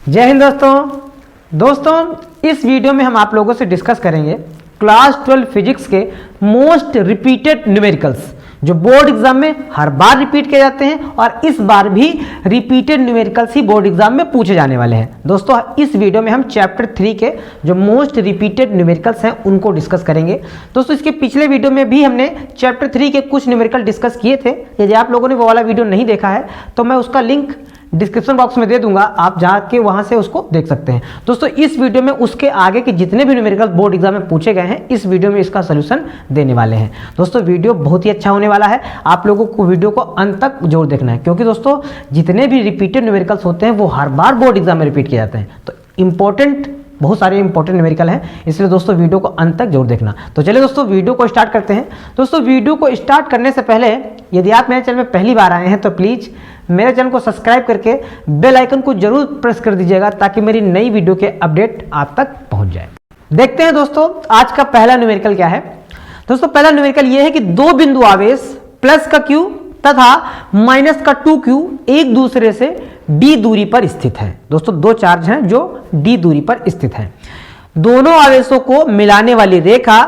जय हिंद दोस्तों इस वीडियो में हम आप लोगों से डिस्कस करेंगे क्लास 12 फिजिक्स के मोस्ट रिपीटेड न्यूमेरिकल्स जो बोर्ड एग्जाम में हर बार रिपीट किए जाते हैं और इस बार भी रिपीटेड न्यूमेरिकल्स ही बोर्ड एग्जाम में पूछे जाने वाले हैं। दोस्तों इस वीडियो में हम चैप्टर 3 के जो मोस्ट रिपीटेड न्यूमेरिकल्स हैं उनको डिस्कस करेंगे। दोस्तों इसके पिछले वीडियो में भी हमने चैप्टर 3 के कुछ न्यूमेरिकल डिस्कस किए थे। यदि आप लोगों ने वो वाला वीडियो नहीं देखा है तो मैं उसका लिंक डिस्क्रिप्शन बॉक्स में दे दूंगा, आप जाके वहां से उसको देख सकते हैं। दोस्तों इस वीडियो में उसके आगे के जितने भी न्यूमेरिकल बोर्ड एग्जाम में पूछे गए हैं इस वीडियो में इसका सोल्यूशन देने वाले हैं। दोस्तों वीडियो बहुत ही अच्छा होने वाला है, आप लोगों को वीडियो को अंत तक जरूर देखना है क्योंकि दोस्तों जितने भी रिपीटेड न्यूमेरिकल्स होते हैं वो हर बार बोर्ड एग्जाम में रिपीट किए जाते हैं। तो इंपॉर्टेंट बहुत सारे इंपॉर्टेंट न्यूमेरिकल हैं, इसलिए दोस्तों वीडियो को अंत तक जरूर देखना। तो चलिए दोस्तों वीडियो को स्टार्ट करते हैं। दोस्तों वीडियो को स्टार्ट करने से पहले यदि आप मेरे चैनल में पहली बार आए हैं तो प्लीज़ मेरे चैनल को सब्सक्राइब करके बेल आइकन को जरूर प्रेस कर दीजिएगा ताकि मेरी नई वीडियो के अपडेट आप तक पहुंच जाए। देखते हैं दोस्तों आज का पहला न्यूमेरिकल क्या है। दोस्तों पहला न्यूमेरिकल यह है कि दो बिंदु आवेश प्लस का q तथा माइनस का 2q एक दूसरे से d दूरी पर स्थित है। दोस्तों दो चार्ज हैं जो d दूरी पर स्थित हैं। दोनों आवेशों को मिलाने वाली रेखा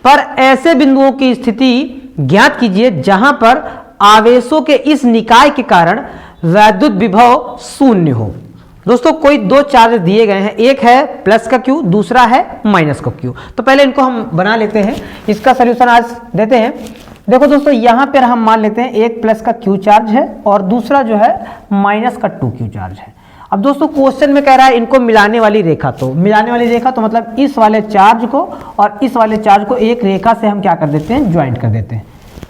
पर ऐसे बिंदुओं की स्थिति ज्ञात कीजिए जहां पर आवेशों के इस निकाय के कारण वैद्युत विभव शून्य हो। दोस्तों कोई दो चार्ज दिए गए हैं, एक है प्लस का q दूसरा है माइनस का q। तो पहले इनको हम बना लेते हैं, इसका सोल्यूशन आज देते हैं। देखो दोस्तों यहां पर हम मान लेते हैं एक प्लस का q चार्ज है और दूसरा जो है माइनस का 2q चार्ज है। अब दोस्तों क्वेश्चन में कह रहा है इनको मिलाने वाली रेखा, तो मिलाने वाली रेखा तो मतलब इस वाले चार्ज को और इस वाले चार्ज को एक रेखा से हम क्या कर देते हैं, ज्वाइंट कर देते हैं।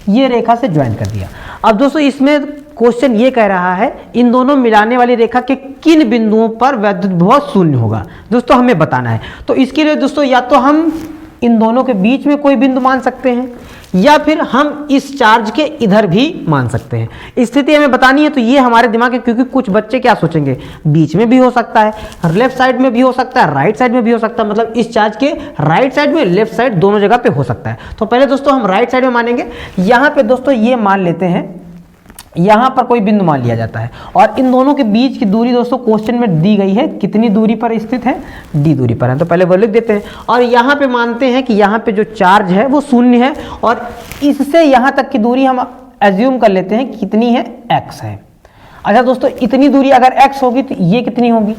ये रेखा से ज्वाइन कर दिया। अब दोस्तों इसमें क्वेश्चन ये कह रहा है इन दोनों मिलाने वाली रेखा के किन बिंदुओं पर वैद्युत विभव शून्य होगा, दोस्तों हमें बताना है। तो इसके लिए दोस्तों या तो हम इन दोनों के बीच में कोई बिंदु मान सकते हैं या फिर हम इस चार्ज के इधर भी मान सकते हैं। स्थिति हमें बतानी है तो ये हमारे दिमाग में, क्योंकि कुछ बच्चे क्या सोचेंगे बीच में भी हो सकता है, लेफ्ट साइड में भी हो सकता है, राइट साइड में भी हो सकता है, मतलब इस चार्ज के राइट साइड में लेफ्ट साइड दोनों जगह पे हो सकता है। तो पहले दोस्तों हम राइट साइड में मानेंगे। यहां पे दोस्तों ये मान लेते हैं यहां पर कोई बिंदु मान लिया जाता है और इन दोनों के बीच की दूरी दोस्तों क्वेश्चन में दी गई है, कितनी दूरी पर स्थित है, d दूरी पर है। तो पहले वो लिख देते हैं और यहां पे मानते हैं कि यहां पे जो चार्ज है वो शून्य है और इससे यहां तक की दूरी हम एज्यूम कर लेते हैं कितनी है, x है। अच्छा दोस्तों इतनी दूरी अगर x होगी तो ये कितनी होगी,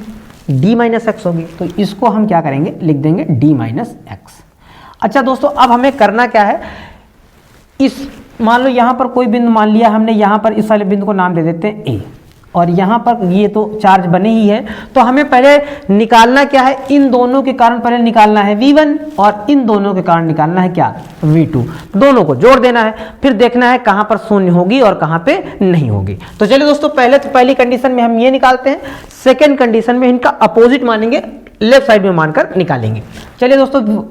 d माइनस एक्स होगी। तो इसको हम क्या करेंगे, लिख देंगे d माइनस एक्स। अच्छा दोस्तों अब हमें करना क्या है, इस मान लो यहाँ पर कोई बिंदु मान लिया हमने, यहाँ पर इस वाले बिंदु को नाम दे देते हैं A और यहाँ पर ये तो चार्ज बने ही है। तो हमें पहले निकालना क्या है, इन दोनों के कारण पहले निकालना है V1 और इन दोनों के कारण निकालना है क्या, V2। दोनों को जोड़ देना है, फिर देखना है कहाँ पर शून्य होगी और कहाँ पे नहीं होगी। तो चलिए दोस्तों पहली कंडीशन में हम ये निकालते हैं, सेकेंड कंडीशन में इनका अपोजिट मानेंगे, लेफ्ट साइड में मानकर निकालेंगे। चलिए दोस्तों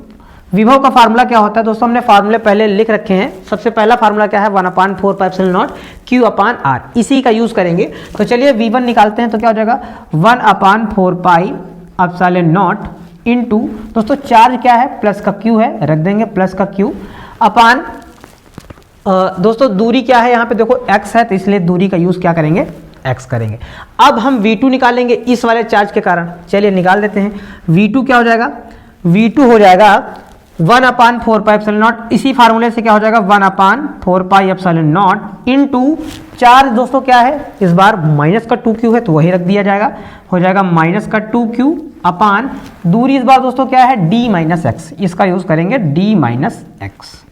विभव का फार्मूला क्या होता है, दोस्तों हमने फार्मूले पहले लिख रखे हैं। सबसे पहला फार्मूला क्या है, 1/4πε0 Q/R, इसी का यूज करेंगे। तो चलिए V1 निकालते हैं तो क्या हो जाएगा 1/4πε0 इनटू, दोस्तों चार्ज क्या है, प्लस का Q है, रख देंगे प्लस का Q अपान दोस्तों दूरी क्या है, यहाँ पे देखो x है तो इसलिए दूरी का यूज क्या करेंगे, x करेंगे। अब हम V2 निकालेंगे इस वाले चार्ज के कारण, चलिए निकाल देते हैं। V2 क्या हो जाएगा, V2 हो जाएगा 1/4πε0, इसी फार्मूले से क्या हो जाएगा 1/4πε0 इनटू चार्ज दोस्तों क्या है, इस बार माइनस का 2q है तो वही रख दिया जाएगा, हो जाएगा माइनस का 2q अपान दूरी इस बार दोस्तों क्या है d माइनस एक्स, इसका यूज करेंगे d माइनस एक्स,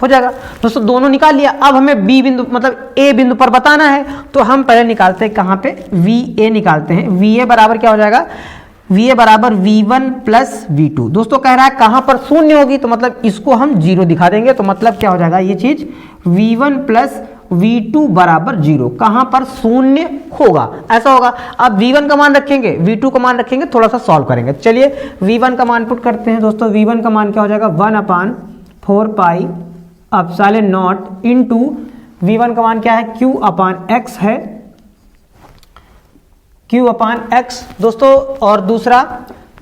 हो जाएगा। दोस्तों दोनों निकाल लिया। अब हमें b बिंदु मतलब a बिंदु पर बताना है तो हम पहले निकालते हैं कहाँ पे, va निकालते हैं। va बराबर क्या हो जाएगा, VA बराबर V1 प्लस V2। दोस्तों कह रहा है कहां पर शून्य होगी तो मतलब इसको हम 0 दिखा देंगे, तो मतलब क्या हो जाएगा ये चीज V1 प्लस V2 बराबर 0, कहां पर शून्य होगा ऐसा होगा। अब V1 का मान रखेंगे, V2 का मान रखेंगे, थोड़ा सा सॉल्व करेंगे। चलिए V1 का मान पुट करते हैं। दोस्तों V1 का मान क्या हो जाएगा 1/4πε0 इनटू V1 का मान क्या है, Q/X है, Q/X दोस्तों, और दूसरा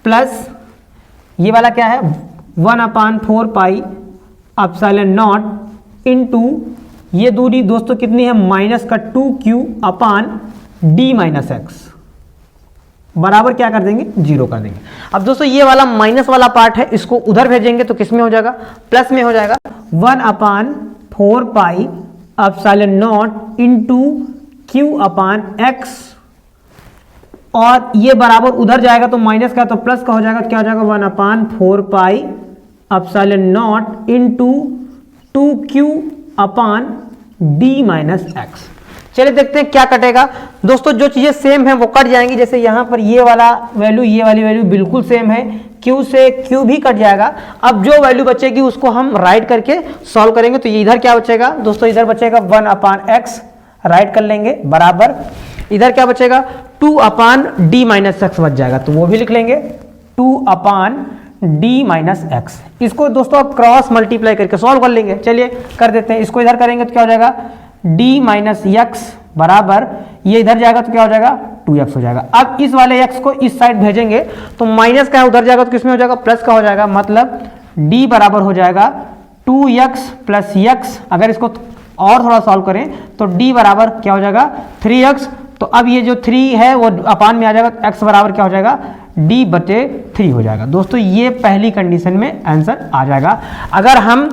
प्लस ये वाला क्या है 1/4πε0 इनटू ये दूरी दोस्तों कितनी है, माइनस का 2q/d माइनस एक्स। बराबर क्या कर देंगे, 0 कर देंगे। अब दोस्तों ये वाला माइनस वाला पार्ट है, इसको उधर भेजेंगे तो किस में हो जाएगा, प्लस में हो जाएगा। 1/4 pi epsilon not into Q/x, और ये बराबर उधर जाएगा तो माइनस का तो प्लस का हो जाएगा, क्या हो जाएगा 1/4 pi epsilon not into 2Q/d-x। चलिए देखते हैं क्या कटेगा। दोस्तों जो चीजें सेम है वो कट जाएंगी, जैसे यहां पर ये वाला वैल्यू, ये वाली वैल्यू बिल्कुल सेम है, Q से Q भी कट जाएगा। अब जो वैल्यू बचेगी उसको हम राइट करके सॉल्व करेंगे, तो ये इधर क्या बचेगा दोस्तों, इधर बचेगा 1/x, राइट कर लेंगे, बराबर इधर क्या बचेगा 2/d-x बच जाएगा, तो वो भी लिख लेंगे 2/d-x। इसको दोस्तों आप क्रॉस मल्टीप्लाई करके सॉल्व कर लेंगे। चलिए कर देते हैं, इसको इधर करेंगे तो क्या हो जाएगा d-x बराबर, ये इधर जाएगा तो क्या हो जाएगा 2x हो जाएगा। अब इस वाले x को इस साइड भेजेंगे तो माइनस का उधर जाएगा तो किसमें हो जाएगा, प्लस का हो जाएगा, मतलब d बराबर हो जाएगा 2x प्लस x। अगर इसको और थोड़ा सॉल्व करें तो d बराबर क्या हो जाएगा 3x, तो अब ये जो 3 है वो अपान में आ जाएगा, x बराबर क्या हो जाएगा d/3 हो जाएगा। दोस्तों ये पहली कंडीशन में आंसर आ जाएगा। अगर हम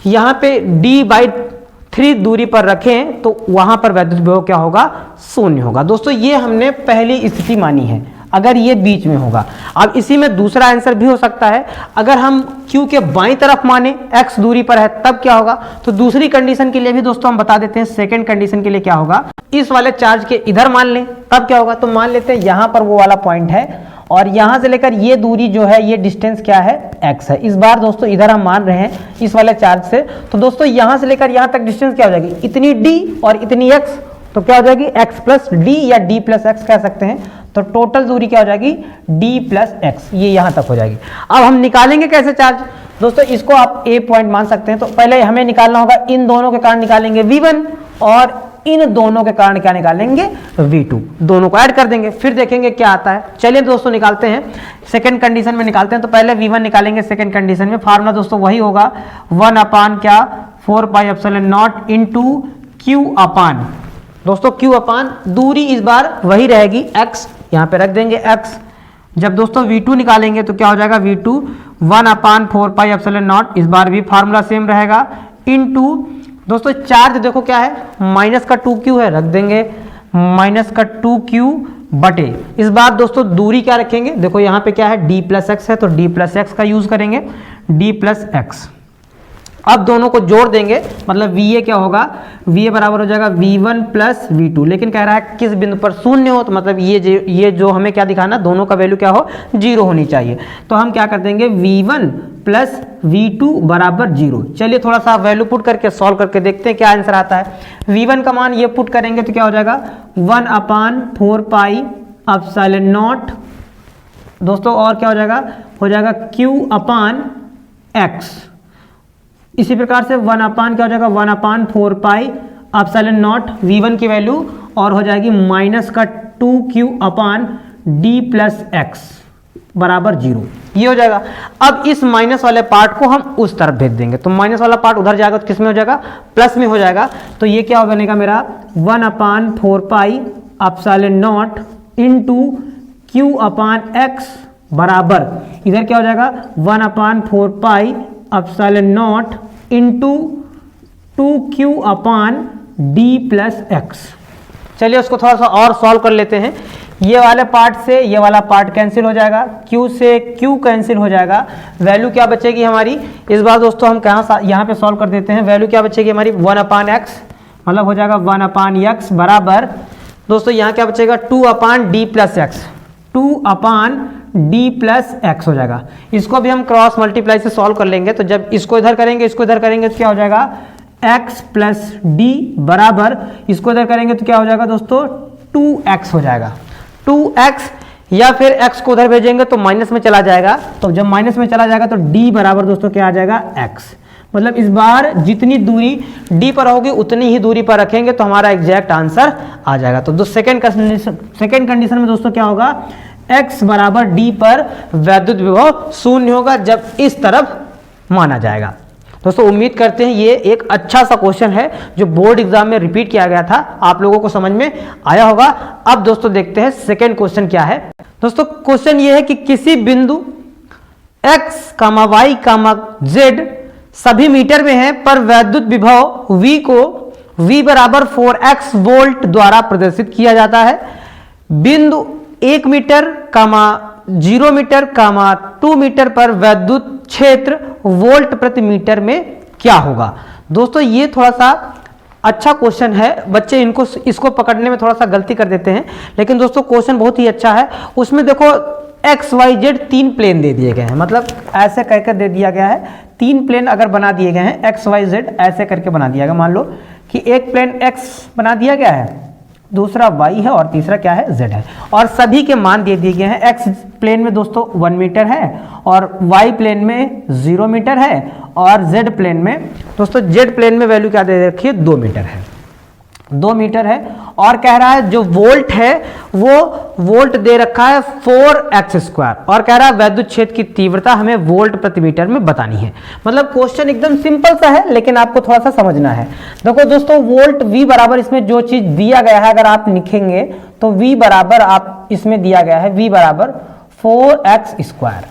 यहाँ पे d/3 दूरी पर रखें तो वहां पर वैद्युत विभव क्या होगा, 0 होगा। दोस्तों ये हमने पहली स्थिति मानी है, अगर ये बीच में होगा। अब इसी में दूसरा आंसर भी हो सकता है, अगर हम Q के बाईं तरफ माने x दूरी पर है तब क्या होगा, तो दूसरी कंडीशन के लिए भी दोस्तों हम बता देते हैं। सेकंड कंडीशन के लिए क्या होगा, इस वाले चार्ज के इधर मान लें तब क्या होगा, तो मान लेते हैं यहां पर वो वाला पॉइंट है और यहां से लेकर ये दूरी जो है, ये डिस्टेंस क्या है, x है। इस बार दोस्तों इधर हम मान रहे हैं इस वाले चार्ज से, तो दोस्तों यहां से लेकर यहां तक डिस्टेंस क्या हो जाएगी, इतनी d और इतनी x, तो क्या हो जाएगी x प्लस d या d प्लस x कह सकते हैं। तो टोटल दूरी क्या हो जाएगी d प्लस x, ये यहां तक हो जाएगी। अब हम निकालेंगे कैसे चार्ज, दोस्तों इसको आप a पॉइंट मान सकते हैं। तो पहले हमें निकालना होगा, इन दोनों के कारण निकालेंगे v1 और इन दोनों के कारण क्या निकालेंगे v2, दोनों को ऐड कर देंगे, फिर देखेंगे क्या आता है। चलिए दोस्तों निकालते हैं, सेकंड कंडीशन में निकालते हैं। तो पहले v1 निकालेंगे सेकंड कंडीशन में, फार्मूला दोस्तों वही होगा 1/4 pi epsilon not into Q/, दोस्तों Q/, दूरी इस बार वही रहेगी x, यहाँ पे रख देंगे x। जब दोस्तों v2 निकालेंगे तो क्या हो जाएगा v2 1/4 पाई एप्सिलॉन नॉट, इस बार भी फार्मूला सेम रहेगा, इनटू दोस्तों चार्ज देखो क्या है, माइनस का 2q है, रख देंगे माइनस का 2q बटे, इस बार दोस्तों दूरी क्या रखेंगे, देखो यहाँ पे क्या है d प्लस एक्स है, तो d प्लस एक्स का यूज करेंगे, d प्लस एक्स। अब दोनों को जोड़ देंगे, मतलब VA क्या होगा, VA बराबर हो जाएगा V1 प्लस V2, लेकिन कह रहा है किस बिंदु पर शून्य हो, तो मतलब ये जो हमें क्या दिखाना, दोनों का वैल्यू क्या हो, 0 होनी चाहिए। तो हम क्या कर देंगे V1 प्लस V2 बराबर 0। चलिए थोड़ा सा वैल्यू पुट करके सॉल्व करके देखते हैं क्या आंसर आता है। V1 का मान ये पुट करेंगे तो क्या हो जाएगा 1/4 पाई एप्सिलॉन नॉट, दोस्तों और क्या हो जाएगा Q/x। इसी प्रकार से 1/, क्या हो जाएगा 1/4 पाई एप्सिलॉन नॉट V1 की वैल्यू, और हो जाएगी माइनस का 2Q/d प्लस एक्स बराबर 0, ये हो जाएगा। अब इस माइनस वाले पार्ट को हम उस तरफ भेज देंगे, तो माइनस वाला पार्ट उधर जाएगा तो किस में हो जाएगा, प्लस में हो जाएगा। तो ये क्या बनेगा मेरा 1/4 pi epsilon not into Q/x बराबर, इधर क्या हो जाएगा 1/4 pi epsilon not into 2Q/d plus x. चलिए उसको थोड़ा सा और सॉल्व कर लेते हैं। ये वाले पार्ट से ये वाला पार्ट कैंसिल हो जाएगा, Q से Q कैंसिल हो जाएगा, वैल्यू क्या बचेगी हमारी, इस बार दोस्तों हम यहाँ पे सॉल्व कर देते हैं। वैल्यू क्या बचेगी हमारी 1/x, मतलब हो जाएगा 1/x बराबर, दोस्तों यहाँ क्या बचेगा 2/d plus x, 2/d plus x हो जाएगा। इसको भी हम क्रॉस मल्टीप्लाई से सॉल्व कर लेंगे, तो जब इसको इधर करेंगे इसको इधर करेंगे तो क्या हो जाएगा x प्लस d बराबर, इसको इधर करेंगे तो क्या हो जाएगा दोस्तों 2x हो जाएगा, 2x, या फिर x को उधर भेजेंगे तो माइनस में चला जाएगा, तो जब माइनस में चला जाएगा तो d बराबर दोस्तों क्या आ जाएगा x। मतलब इस बार जितनी दूरी d पर होगी उतनी ही दूरी पर रखेंगे तो हमारा एग्जैक्ट आंसर आ जाएगा। तो सेकंड कंडीशन में दोस्तों क्या होगा, x बराबर d पर वैद्युत विभव 0 होगा जब इस तरफ माना जाएगा। दोस्तों उम्मीद करते हैं ये एक अच्छा सा क्वेश्चन है जो बोर्ड एग्जाम में रिपीट किया गया था, आप लोगों को समझ में आया होगा। अब दोस्तों देखते हैं सेकंड क्वेश्चन क्या है। दोस्तों क्वेश्चन ये है कि किसी बिंदु x, y, z सभी मीटर में है पर वैद्युत विभव V को V बराबर 4x वोल्ट द्वारा प्रदर्शित किया जाता है। बिंदु 1 मीटर, 0 मीटर, 2 मीटर पर वैद्युत क्षेत्र वोल्ट प्रति मीटर में क्या होगा। दोस्तों ये थोड़ा सा अच्छा क्वेश्चन है, बच्चे इसको पकड़ने में थोड़ा सा गलती कर देते हैं, लेकिन दोस्तों क्वेश्चन बहुत ही अच्छा है। उसमें देखो एक्स वाई जेड 3 प्लेन दे दिए गए हैं, मतलब ऐसे कहकर दे दिया गया है। 3 प्लेन अगर बना दिए गए हैं एक्स वाई जेड ऐसे करके बना दिया गया। मान लो कि एक प्लेन एक्स बना दिया गया है, दूसरा वाई है और तीसरा क्या है जेड है, और सभी के मान दे दिए गए हैं। एक्स प्लेन में दोस्तों 1 मीटर है और वाई प्लेन में 0 मीटर है और जेड प्लेन में दोस्तों जेड प्लेन में वैल्यू क्या दे रखी है 2 मीटर है, 2 मीटर है। और कह रहा है जो वोल्ट है वो वोल्ट दे रखा है 4x² और कह रहा है वैद्युत क्षेत्र की तीव्रता हमें वोल्ट प्रति मीटर में बतानी है। मतलब क्वेश्चन एकदम सिंपल सा है, लेकिन आपको थोड़ा सा समझना है। देखो दोस्तों वोल्ट V बराबर इसमें जो चीज दिया गया है अगर आप लिखेंगे तो V बराबर आप इसमें दिया गया है V बराबर 4x²,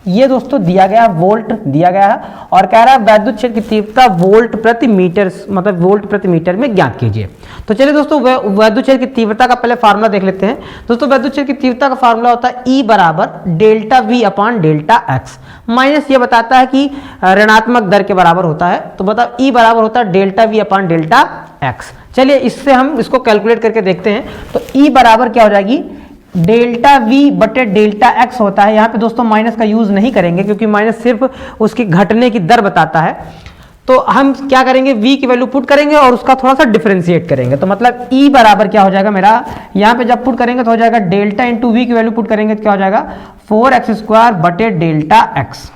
ये दोस्तों दिया गया है, वोल्ट दिया गया है और कह रहा है वैद्युत क्षेत्र की तीव्रता वोल्ट प्रति मीटर, मतलब वोल्ट प्रति मीटर में ज्ञात कीजिए। तो चलिए दोस्तों वैद्युत क्षेत्र की तीव्रता का पहले फार्मूला देख लेते हैं। दोस्तों वैद्युत क्षेत्र की तीव्रता का फार्मूला होता है E बराबर delta V upon delta x, minus ये बताता है कि ऋणात्मक दर के बराबर होता है, तो बताओ E बराबर होता है delta V upon delta x। चलिए इससे हम इसको कैलकुलेट करके देखते हैं। तो E बराबर क्या हो जाएगी डेल्टा V बटे डेल्टा x होता है। यहाँ पे दोस्तों माइनस का यूज नहीं करेंगे क्योंकि माइनस सिर्फ उसकी घटने की दर बताता है। तो हम क्या करेंगे V की वैल्यू पुट करेंगे और उसका थोड़ा सा डिफरेंशिएट करेंगे। तो मतलब E बराबर क्या हो जाएगा मेरा, यहाँ पे जब पुट करेंगे तो हो जाएगा डेल्टा इंटू V की वैल्यू पुट करेंगे तो क्या हो जाएगा 4x² बटे डेल्टा x।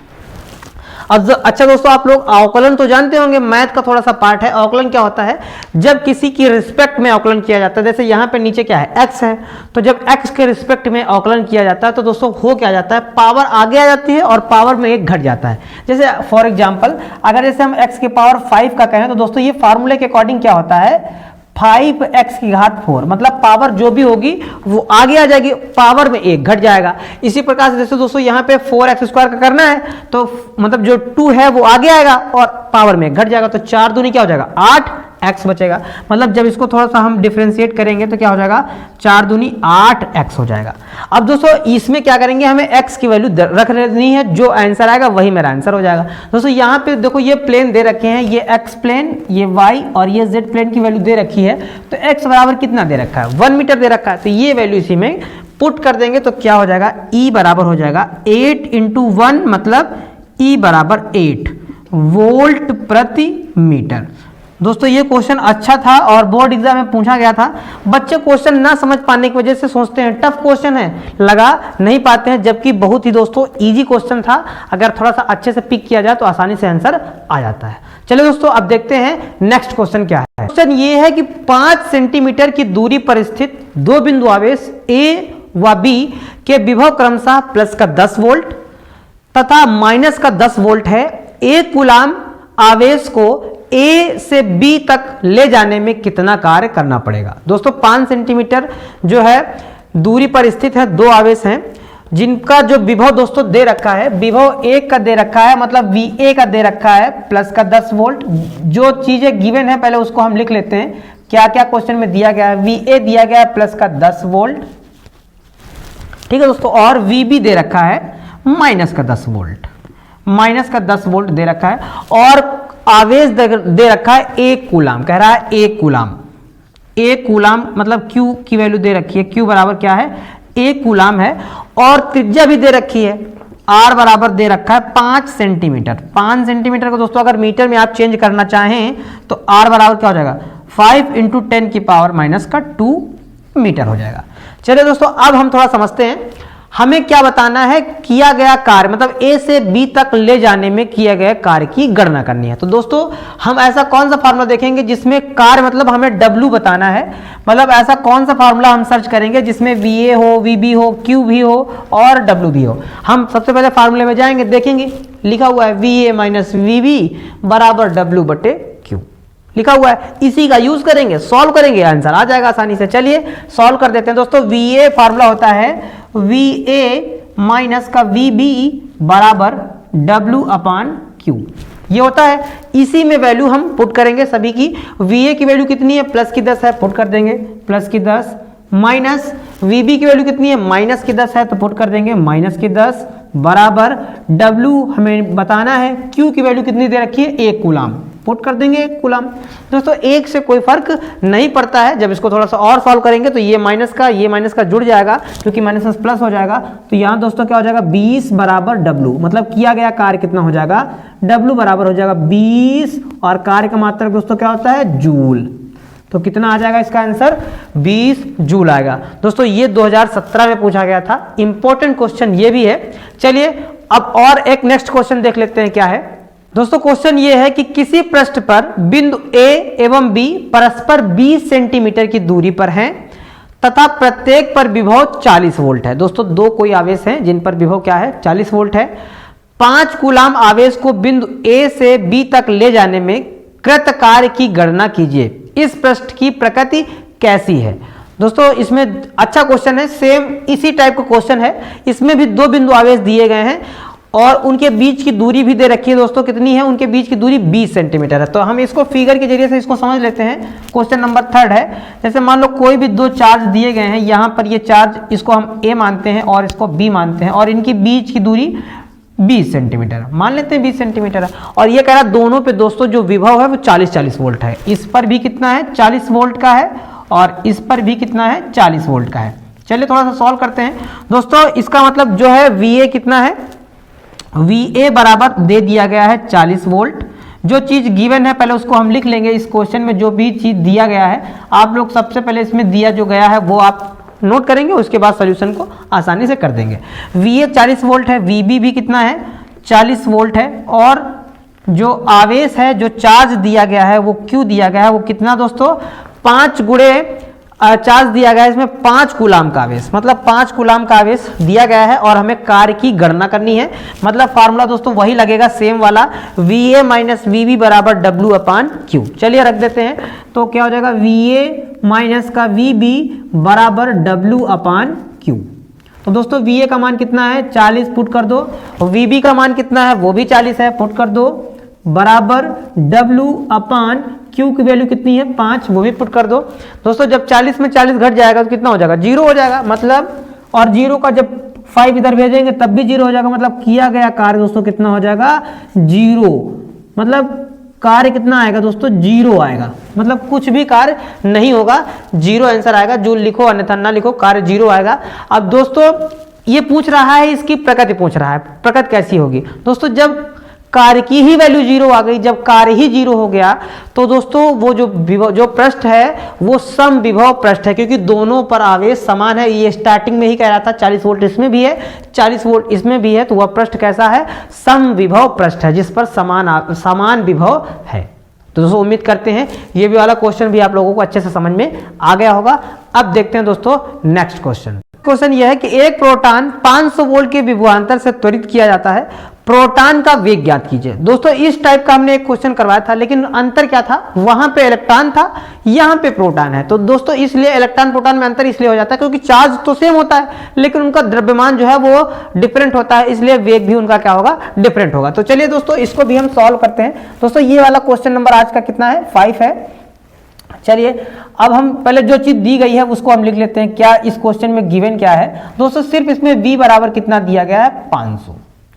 अच्छा दोस्तों आप लोग अवकलन तो जानते होंगे, मैथ का थोड़ा सा पार्ट है। अवकलन क्या होता है, जब किसी की रिस्पेक्ट में अवकलन किया जाता है, जैसे यहाँ पे नीचे क्या है x है, तो जब x के रिस्पेक्ट में अवकलन किया जाता है तो दोस्तों हो क्या जाता है, पावर आगे आ जाती है और पावर में 1 घट जाता है। जैसे फॉर एग्जाम्पल अगर जैसे हम x की पावर 5 का कहें तो दोस्तों ये फार्मूले के अकॉर्डिंग क्या होता है 5x की घात 4, मतलब पावर जो भी होगी वो आगे आ जाएगी, पावर में 1 घट जाएगा। इसी प्रकार से जैसे दोस्तों यहाँ पे 4x² का करना है तो मतलब जो 2 है वो आगे आएगा और पावर में 1 घट जाएगा, तो 4 दूनी क्या हो जाएगा 8x बचेगा। मतलब जब इसको थोड़ा सा हम डिफरेंशिएट करेंगे तो क्या हो जाएगा 4 दूनी 8x हो जाएगा। अब दोस्तों इसमें क्या करेंगे, हमें x की वैल्यू रख लेनी है, जो आंसर आएगा वही मेरा आंसर हो जाएगा। दोस्तों यहाँ पे देखो ये प्लेन दे रखे हैं, ये x प्लेन, ये y और ये z प्लेन की वैल्यू दे रखी है। तो x बराबर कितना दे रखा है 1 मीटर दे रखा है, तो ये वैल्यू इसी में पुट कर देंगे तो क्या हो जाएगा E बराबर हो जाएगा 8 इंटू 1, मतलब E बराबर 8 वोल्ट प्रति मीटर। दोस्तों ये क्वेश्चन अच्छा था और बोर्ड एग्जाम में पूछा गया था। बच्चे क्वेश्चन ना समझ पाने की वजह से सोचते हैं टफ क्वेश्चन है, लगा नहीं पाते हैं, जबकि बहुत ही दोस्तों इजी क्वेश्चन था। अगर थोड़ा सा अच्छे से पिक किया जाए तो आसानी से आंसर आ जाता है। चलिए दोस्तों अब देखते हैं नेक्स्ट क्वेश्चन क्या है। क्वेश्चन ये है कि 5 सेंटीमीटर की दूरी पर स्थित 2 बिंदु आवेश A व B के विभव क्रमशः प्लस का 10 वोल्ट तथा माइनस का 10 वोल्ट है। 1 कूलाम आवेश को A से B तक ले जाने में कितना कार्य करना पड़ेगा। दोस्तों 5 सेंटीमीटर जो है दूरी पर स्थित है, 2 आवेश हैं जिनका जो विभव दोस्तों दे रखा है, विभव 1 का दे रखा है, मतलब VA का दे रखा है प्लस का 10 वोल्ट। जो चीजें गिवन है पहले उसको हम लिख लेते हैं, क्या क्या क्वेश्चन में दिया गया है। VA दिया गया है प्लस का 10 वोल्ट, ठीक है दोस्तों, और VB दे रखा है माइनस का 10 वोल्ट, माइनस का 10 वोल्ट दे रखा है, और आवेश दे रखा है 1 कूलाम, कह रहा है 1 कूलाम, 1 कूलाम मतलब Q की वैल्यू दे रखी है, Q बराबर क्या है 1 कूलाम है, और त्रिज्या भी दे रखी है, R बराबर दे रखा है 5 सेंटीमीटर। 5 सेंटीमीटर को दोस्तों अगर मीटर में आप चेंज करना चाहें तो R बराबर क्या हो जाएगा 5 इंटू 10 की पावर माइनस का 2 मीटर हो जाएगा। चलिए दोस्तों अब हम थोड़ा समझते हैं, हमें क्या बताना है, किया गया कार्य मतलब A से B तक ले जाने में किया गया कार्य की गणना करनी है। तो दोस्तों हम ऐसा कौन सा फार्मूला देखेंगे जिसमें कार्य मतलब हमें W बताना है, मतलब ऐसा कौन सा फार्मूला हम सर्च करेंगे जिसमें VA हो, VB हो, Q भी हो और W भी हो। हम सबसे पहले फार्मूले में जाएंगे, देखेंगे लिखा हुआ है VA माइनस VB बराबर W बटे Q। लिखा हुआ है, इसी का यूज करेंगे, सॉल्व करेंगे, आंसर आ जाएगा आसानी से। चलिए सॉल्व कर देते हैं दोस्तों। VA फार्मूला होता है VA माइनस का VB बराबर W/Q, ये होता है। इसी में वैल्यू हम पुट करेंगे सभी की। VA की वैल्यू कितनी है, प्लस की 10 है, पुट कर देंगे प्लस की 10, माइनस VB की वैल्यू कितनी है, माइनस की 10 है, तो पुट कर देंगे माइनस की 10, बराबर W हमें बताना है, Q की वैल्यू कितनी दे रखी है, 1 कूलाम, पुट कर देंगे 1 कूलाम। दोस्तों 1 से कोई फर्क नहीं पड़ता है। जब इसको थोड़ा सा और सॉल्व करेंगे तो ये माइनस का जुड़ जाएगा, क्योंकि माइनस से प्लस हो जाएगा। तो यहाँ दोस्तों क्या हो जाएगा, 20 बराबर W, मतलब किया गया कार्य कितना हो जाएगा, W बराबर हो जाएगा 20, और कार्य का मात्रक दोस्तों क्या होता है, जूल। तो कितना आ जाएगा इसका आंसर, 20 जूल आएगा। दोस्तों ये 2017 में पूछा गया था, इंपॉर्टेंट क्वेश्चन ये भी है। चलिए अब और एक नेक्स्ट क्वेश्चन देख लेते हैं क्या है। दोस्तों क्वेश्चन ये है कि किसी पृष्ठ पर बिंदु A एवं B परस्पर 20 सेंटीमीटर की दूरी पर हैं तथा प्रत्येक पर विभव 40 वोल्ट है। दोस्तों दो कोई आवेश हैं जिन पर विभव क्या है, 40 वोल्ट है। 5 कूलाम आवेश को बिंदु A से B तक ले जाने में कृत कार्य की गणना कीजिए। इस पृष्ठ की प्रकृति कैसी है। दोस्तों इसमें अच्छा क्वेश्चन है, सेम इसी टाइप का क्वेश्चन है। इसमें भी 2 बिंदु आवेश दिए गए हैं और उनके बीच की दूरी भी दे रखी है। दोस्तों कितनी है, उनके बीच की दूरी 20 सेंटीमीटर है। तो हम इसको फिगर के जरिए से इसको समझ लेते हैं। क्वेश्चन नंबर 3 है, जैसे मान लो कोई भी 2 चार्ज दिए गए हैं, यहाँ पर ये चार्ज, इसको हम A मानते हैं और इसको B मानते हैं, और इनकी बीच की दूरी 20 सेंटीमीटर मान लेते हैं, 20 सेंटीमीटर है। और ये कह रहा दोनों पे दोस्तों जो विभव है वो 40 वोल्ट है। इस पर भी कितना है, 40 वोल्ट का है, और इस पर भी कितना है, 40 वोल्ट का है। चलिए थोड़ा सा सॉल्व करते हैं। दोस्तों इसका मतलब जो है VA कितना है, VA बराबर दे दिया गया है 40 वोल्ट। जो चीज गिवन है पहले उसको हम लिख लेंगे। इस क्वेश्चन में जो भी चीज दिया गया है, आप लोग सबसे पहले इसमें दिया जो गया है वो आप नोट करेंगे, उसके बाद सॉल्यूशन को आसानी से कर देंगे। VA 40 वोल्ट है, VB भी कितना है, 40 वोल्ट है, और जो आवेश है, जो चार्ज दिया गया है वो Q दिया गया है, वो कितना दोस्तों, 5 गुणे चार्ज दिया गया है इसमें 5 कूलाम का आवेश, मतलब 5 कूलाम का आवेश दिया गया है, और हमें कार्य की गणना करनी है। मतलब फार्मूला दोस्तों वही लगेगा सेम वाला, VA माइनस VB बराबर W/Q। चलिए रख देते हैं, तो क्या हो जाएगा, VA माइनस का VB बराबर W/Q। तो दोस्तों VA का मान कितना है, 40 पुट कर दो, और VB का मान कितना है, वो भी 40 है, पुट कर दो, बराबर W/Q की वैल्यू कितनी है, 5, वो भी पुट कर दो। दोस्तों जब 40 में 40 घट जाएगा तो कितना हो जाएगा, 0 हो जाएगा, मतलब, और 0 का जब 5 इधर भेजेंगे तब भी 0 हो जाएगा, मतलब किया गया कार्य दोस्तों कितना हो जाएगा, 0। मतलब कार्य कितना आएगा दोस्तों, 0 आएगा, मतलब कुछ भी कार्य नहीं होगा, 0 आंसर आएगा। जूल लिखो अन्यथा ना लिखो, कार्य 0 आएगा। अब दोस्तों ये पूछ रहा है, इसकी प्रकृति पूछ रहा है, प्रकृति कैसी होगी। दोस्तों जब कार्य की ही वैल्यू 0 आ गई, जब कार्य ही 0 हो गया, तो दोस्तों वो जो पृष्ठ है वो सम विभव पृष्ठ है, क्योंकि दोनों पर आवेश समान है। ये स्टार्टिंग में ही कह रहा था 40 वोल्ट इसमें भी है, 40 वोल्ट इसमें भी है, तो वह पृष्ठ कैसा है, सम विभव पृष्ठ है, जिस पर समान विभव है। तो दोस्तों उम्मीद करते हैं ये भी वाला क्वेश्चन भी आप लोगों को अच्छे से समझ में आ गया होगा। अब देखते हैं दोस्तों नेक्स्ट क्वेश्चन यह है कि एक प्रोटॉन 500 वोल्ट के विभवांतर से त्वरित किया जाता है, प्रोटॉन का वेग ज्ञात कीजिए। दोस्तों इस टाइप का हमने एक क्वेश्चन करवाया था, लेकिन अंतर क्या था, वहां पे इलेक्ट्रॉन था, यहां पे प्रोटॉन है। तो दोस्तों इसलिए इलेक्ट्रॉन प्रोटॉन में अंतर इसलिए हो जाता है क्योंकि चार्ज तो सेम होता है, लेकिन उनका द्रव्यमान जो है वो डिफरेंट होता है, इसलिए वेग भी उनका क्या होगा, डिफरेंट होगा। तो चलिए दोस्तों इसको भी हम सॉल्व करते हैं। दोस्तों ये वाला क्वेश्चन नंबर आज का कितना है, 5 है। चलिए अब हम पहले जो चीज दी गई है उसको हम लिख लेते हैं। क्या इस क्वेश्चन में गिवन क्या है दोस्तों, सिर्फ इसमें V बराबर कितना दिया गया है, 500,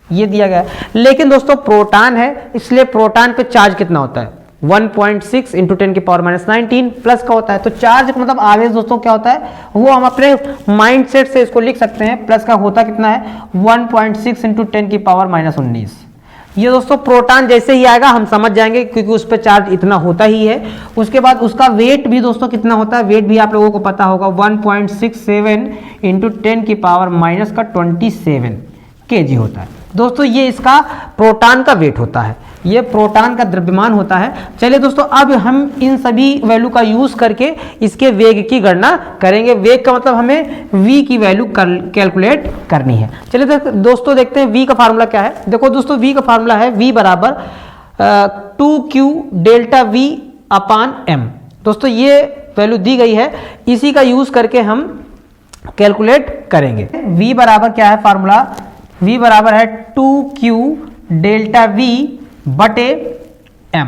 ये दिया गया है। लेकिन दोस्तों प्रोटॉन है, इसलिए प्रोटॉन पे चार्ज कितना होता है, 1.6 इंटू 10 की पावर -19 प्लस का होता है। तो चार्ज मतलब आवेश दोस्तों क्या होता है, वो हम अपने माइंड सेट से इसको लिख सकते हैं। प्लस का होता कितना है, 1.6 इंटू 10 की पावर -19। ये दोस्तों प्रोटॉन जैसे ही आएगा हम समझ जाएंगे, क्योंकि उस पर चार्ज इतना होता ही है। उसके बाद उसका वेट भी दोस्तों कितना होता है, वेट भी आप लोगों को पता होगा, 1.67 इंटू 10 की पावर -27 kg होता है। दोस्तों ये इसका प्रोटॉन का वेट होता है, ये प्रोटॉन का द्रव्यमान होता है। चलिए दोस्तों अब हम इन सभी वैल्यू का यूज करके इसके वेग की गणना करेंगे। वेग का मतलब हमें v की वैल्यू कैलकुलेट करनी है। चलिए दोस्तों देखते हैं v का फार्मूला क्या है। देखो दोस्तों v का फार्मूला है v बराबर 2q डेल्टा v अपान m। दोस्तों ये वैल्यू दी गई है, इसी का यूज करके हम कैलकुलेट करेंगे। v बराबर क्या है फार्मूला, v बराबर है 2q डेल्टा v बटे m।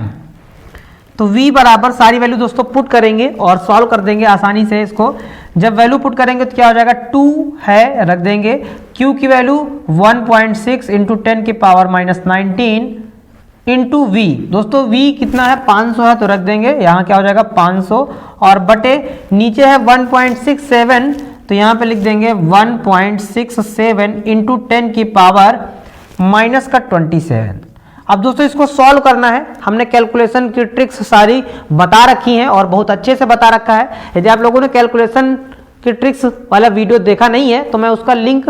तो v बराबर सारी वैल्यू दोस्तों पुट करेंगे और सॉल्व कर देंगे आसानी से इसको। जब वैल्यू पुट करेंगे तो क्या हो जाएगा, 2 है रख देंगे, q की वैल्यू 1.6 इंटू 10 की पावर माइनस 19 इंटू v। दोस्तों v कितना है, 500 है तो रख देंगे, यहाँ क्या हो जाएगा 500 और बटे नीचे है 1.67 तो यहाँ पे लिख देंगे 1.67 इंटू 10 की पावर माइनस का 27। अब दोस्तों इसको सॉल्व करना है, हमने कैलकुलेशन की ट्रिक्स सारी बता रखी हैं और बहुत अच्छे से बता रखा है। यदि आप लोगों ने कैलकुलेशन की ट्रिक्स वाला वीडियो देखा नहीं है तो मैं उसका लिंक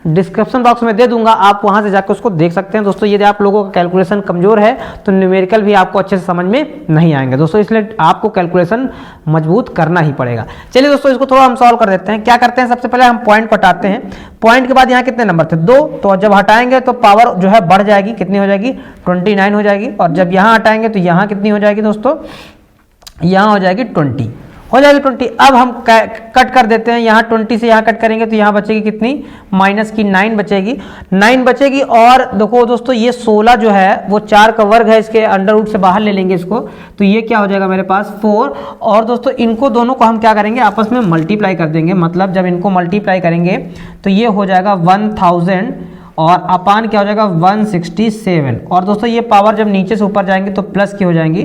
डिस्क्रिप्शन बॉक्स में दे दूंगा, आप वहां से जाकर उसको देख सकते हैं। दोस्तों यदि आप लोगों का कैलकुलेशन कमजोर है तो न्यूमेरिकल भी आपको अच्छे से समझ में नहीं आएंगे दोस्तों, इसलिए आपको कैलकुलेशन मजबूत करना ही पड़ेगा। चलिए दोस्तों इसको थोड़ा हम सॉल्व कर देते हैं। क्या करते हैं, सबसे पहले हम पॉइंट को हटाते हैं। पॉइंट के बाद यहाँ कितने नंबर थे, 2, तो जब हटाएंगे तो पावर जो है बढ़ जाएगी, कितनी हो जाएगी 29 हो जाएगी। और जब यहाँ हटाएंगे तो यहाँ कितनी हो जाएगी दोस्तों, यहाँ हो जाएगी 20 हो जाएगी 20। अब हम कट कर देते हैं, यहाँ 20 से यहाँ कट करेंगे तो यहाँ बचेगी कितनी, माइनस की 9 बचेगी, 9 बचेगी। और देखो दोस्तों ये 16 जो है वो 4 का वर्ग है, इसके अंडर रूट से बाहर ले लेंगे इसको, तो ये क्या हो जाएगा मेरे पास 4। और दोस्तों इनको दोनों को हम क्या करेंगे, आपस में मल्टीप्लाई कर देंगे। मतलब जब इनको मल्टीप्लाई करेंगे तो ये हो जाएगा 1000 और अपान क्या हो जाएगा 167। और दोस्तों ये पावर जब नीचे से ऊपर जाएंगे तो प्लस की हो जाएंगी,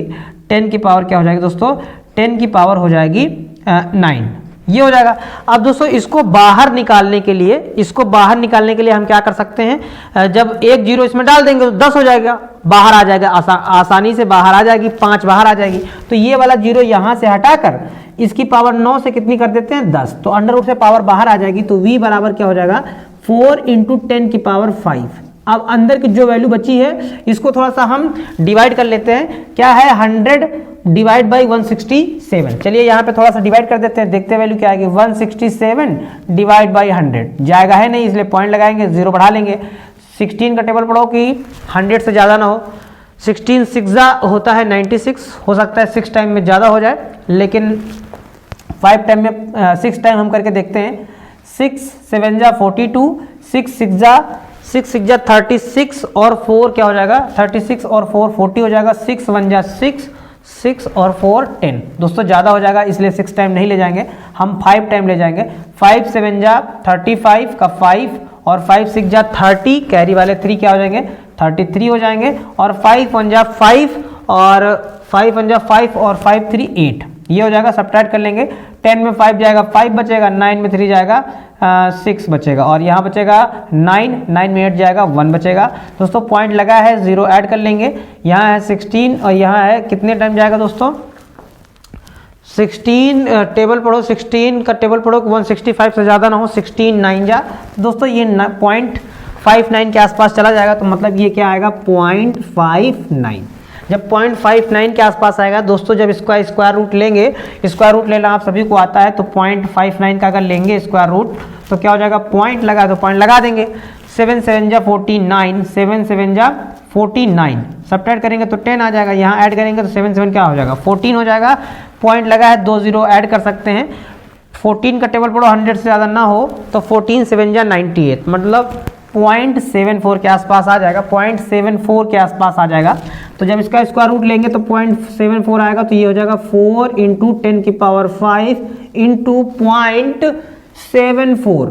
10 की पावर क्या हो जाएगी दोस्तों, 10 की पावर हो जाएगी 9, ये हो जाएगा। अब दोस्तों इसको बाहर निकालने के लिए हम क्या कर सकते हैं, जब एक जीरो इसमें डाल देंगे तो 10 हो जाएगा, बाहर आ जाएगा, आसानी से बाहर आ जाएगी, 5 बाहर आ जाएगी। तो ये वाला जीरो यहाँ से हटाकर इसकी पावर 9 से कितनी कर देते हैं 10, तो अंडर रूट से पावर बाहर आ जाएगी। तो v बराबर क्या हो जाएगा 4 इंटू 10 की पावर 5। अब अंदर की जो वैल्यू बची है इसको थोड़ा सा हम डिवाइड कर लेते हैं। क्या है 100 डिवाइड बाई 167। चलिए यहाँ पे थोड़ा सा डिवाइड कर देते हैं, देखते हैं वैल्यू क्या आएगी। 167 डिवाइड बाई 100 जाएगा है नहीं, इसलिए पॉइंट लगाएंगे, 0 बढ़ा लेंगे। 16 का टेबल पढ़ो कि 100 से ज़्यादा ना हो। 16 6 होता है 96, हो सकता है 6 टाइम में ज़्यादा हो जाए, लेकिन 5 टाइम में 6 टाइम हम करके देखते हैं। 6 7 जा 42, 6 6 जा 36 और 4 क्या हो जाएगा 36 और 4 40 हो जाएगा। 6 1 जा 6, 6 और 4 10। दोस्तों ज़्यादा हो जाएगा इसलिए 6 टाइम नहीं ले जाएंगे, हम 5 टाइम ले जाएंगे। 5 7 जा 35 का 5 और 5 6 जा 30, कैरी वाले 3 क्या हो जाएंगे 33 हो जाएंगे। और 5 1 जा 5 और 5 1 जा 5 और 5 3 8, ये हो जाएगा। सब्ट्रैक्ट कर लेंगे, 10 में 5 जाएगा 5 बचेगा, 9 में 3 जाएगा 6 बचेगा, और यहाँ बचेगा 9 में 8 जाएगा 1 बचेगा। दोस्तों पॉइंट लगा है, 0 ऐड कर लेंगे। यहाँ है 16 और यहाँ है कितने टाइम जाएगा दोस्तों 16, टेबल पढ़ो 16 का टेबल पढ़ो 165 से ज़्यादा ना हो। 16 9 जा दोस्तों ये 0.59 के आसपास चला जाएगा, तो मतलब ये क्या आएगा 0.59। जब 0.59 के आसपास आएगा दोस्तों, जब इसका स्क्वायर रूट लेंगे, स्क्वायर रूट लेना आप सभी को आता है, तो 0.59 का अगर लेंगे स्क्वायर रूट तो क्या हो जाएगा, पॉइंट लगा तो पॉइंट लगा देंगे। 7 7 जा 49, 7 7 जा 49, सब्ट्रैक्ट करेंगे तो 10 आ जाएगा, यहाँ ऐड करेंगे तो 7 7 क्या हो जाएगा 14 हो जाएगा। पॉइंट लगा है, 2 0 ऐड कर सकते हैं। 14 का टेबल पढ़ो 100 से ज़्यादा ना हो, तो 14 7 जा 98, मतलब 0.74 के आसपास आ जाएगा, 0.74 के आसपास आ जाएगा। तो जब इसका स्क्वायर रूट लेंगे तो 0.74 आएगा, तो ये हो जाएगा 4 इंटू 10 की पावर 5 इंटू 0.74,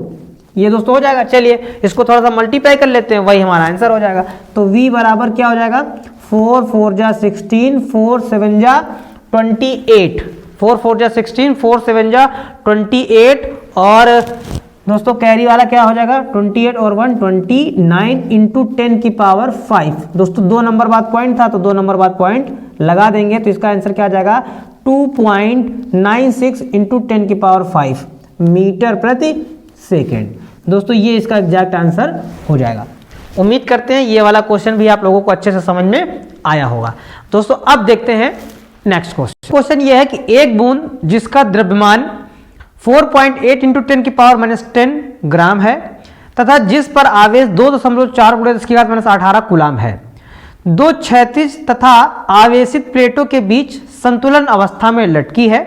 ये दोस्तों हो जाएगा। चलिए इसको थोड़ा सा मल्टीप्लाई कर लेते हैं, वही हमारा आंसर हो जाएगा। तो v बराबर क्या हो जाएगा 4 4 जा 16, 4 7 जा 28, 4 4 जा 16, 4 7 जा 28, और दोस्तों कैरी वाला क्या हो जाएगा 28 और 1 29 इंटू 10 की पावर 5। दोस्तों 2 नंबर बाद पॉइंट था, तो 2 नंबर बाद पॉइंट लगा देंगे, तो इसका आंसर क्या आ जाएगा 2.96 इंटू 10 की पावर 5 मीटर प्रति सेकेंड। दोस्तों ये इसका एग्जैक्ट आंसर हो जाएगा। उम्मीद करते हैं ये वाला क्वेश्चन भी आप लोगों को अच्छे से समझ में आया होगा। दोस्तों अब देखते हैं नेक्स्ट क्वेश्चन। क्वेश्चन ये है कि एक बूंद जिसका द्रव्यमान 4.8 इंटू 10 की पावर -10 ग्राम है तथा जिस पर आवेश 2.4 × 10 की घात -18 कूलाम है, दो क्षैतिज तथा आवेशित प्लेटों के बीच संतुलन अवस्था में लटकी है।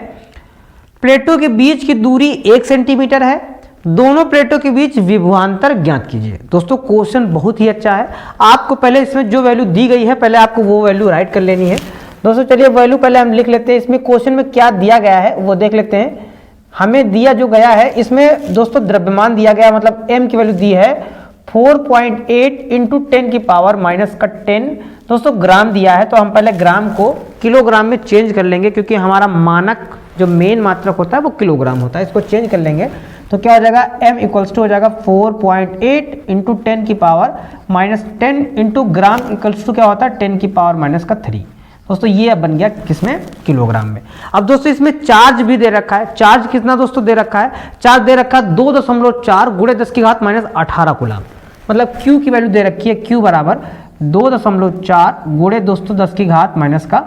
प्लेटों के बीच की दूरी 1 सेंटीमीटर है। दोनों प्लेटों के बीच विभवांतर ज्ञात कीजिए। दोस्तों क्वेश्चन बहुत ही अच्छा है। आपको पहले इसमें जो वैल्यू दी गई है पहले आपको वो वैल्यू राइट कर लेनी है। दोस्तों चलिए वैल्यू पहले हम लिख लेते हैं। इसमें क्वेश्चन में क्या दिया गया है वो देख लेते हैं। हमें दिया जो गया है इसमें दोस्तों द्रव्यमान दिया गया, मतलब m की वैल्यू दी है 4.8 इंटू 10 की पावर माइनस का 10 दोस्तों ग्राम दिया है। तो हम पहले ग्राम को किलोग्राम में चेंज कर लेंगे, क्योंकि हमारा मानक जो मेन मात्रक होता है वो किलोग्राम होता है। इसको चेंज कर लेंगे तो क्या हो जाएगा, m इक्वल्स टू हो जाएगा 4.8 इंटू 10 की power minus 10 into gram equals to क्या होता है 10 की पावर माइनस का 3। दोस्तों ये अब बन गया किसमें, किलोग्राम में। अब दोस्तों इसमें चार्ज भी दे रखा है। चार्ज कितना दोस्तों दे रखा है, चार्ज दे रखा है 2.4 गुणे 10 की घात माइनस 18 कूलम। मतलब Q की वैल्यू दे रखी है, Q बराबर 2.4 गुणे दोस्तों 10 की घात माइनस का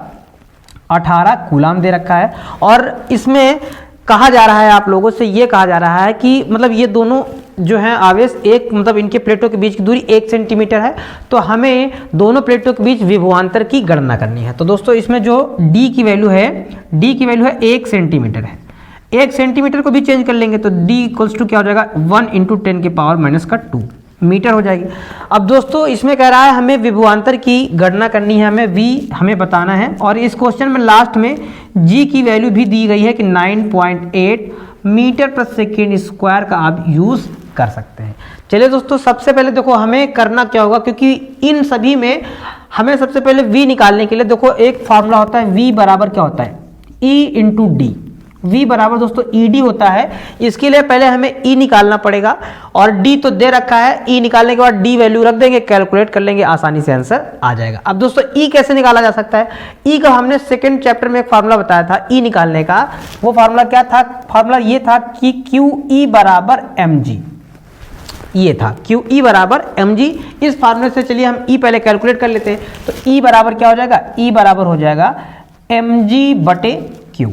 18 कूलम दे रखा है। और इसमें कहा जा रहा है, आप लोगों से ये कहा जा रहा है कि मतलब ये दोनों जो है आवेश एक मतलब इनके प्लेटों के बीच की दूरी 1 सेंटीमीटर है। तो हमें दोनों प्लेटों के बीच विभवांतर की गणना करनी है। तो दोस्तों इसमें जो d की वैल्यू है, d की वैल्यू है 1 सेंटीमीटर है। 1 सेंटीमीटर को भी चेंज कर लेंगे तो d इक्वल्स टू क्या हो जाएगा 1 इंटू 10 की पावर माइनस का 2 मीटर हो जाएगी। अब दोस्तों इसमें कह रहा है हमें विभवांतर की गणना करनी है, हमें v हमें बताना है। और इस क्वेश्चन में लास्ट में g की वैल्यू भी दी गई है कि 9.8 मीटर प्रति सेकेंड स्क्वायर का आप यूज कर सकते हैं। चलिए दोस्तों सबसे पहले देखो हमें करना क्या होगा, क्योंकि इन सभी में हमें सबसे पहले v निकालने के लिए देखो एक फॉर्मूला होता है, v बराबर क्या होता है e इंटू डी। v बराबर दोस्तों ed होता है। इसके लिए पहले हमें e निकालना पड़ेगा और d तो दे रखा है। e निकालने के बाद d वैल्यू रख देंगे, कैलकुलेट कर लेंगे, आसानी से आंसर आ जाएगा। अब दोस्तों e कैसे निकाला जा सकता है, e का हमने सेकंड चैप्टर में एक फार्मूला बताया था e निकालने का। वो फार्मूला क्या था, फार्मूला ये था कि QE बराबर mg, ये था QE बराबर mg। इस फार्मूले से चलिए हम e पहले कैलकुलेट कर लेते हैं। तो e बराबर क्या हो जाएगा, e बराबर हो जाएगा mg बटे q,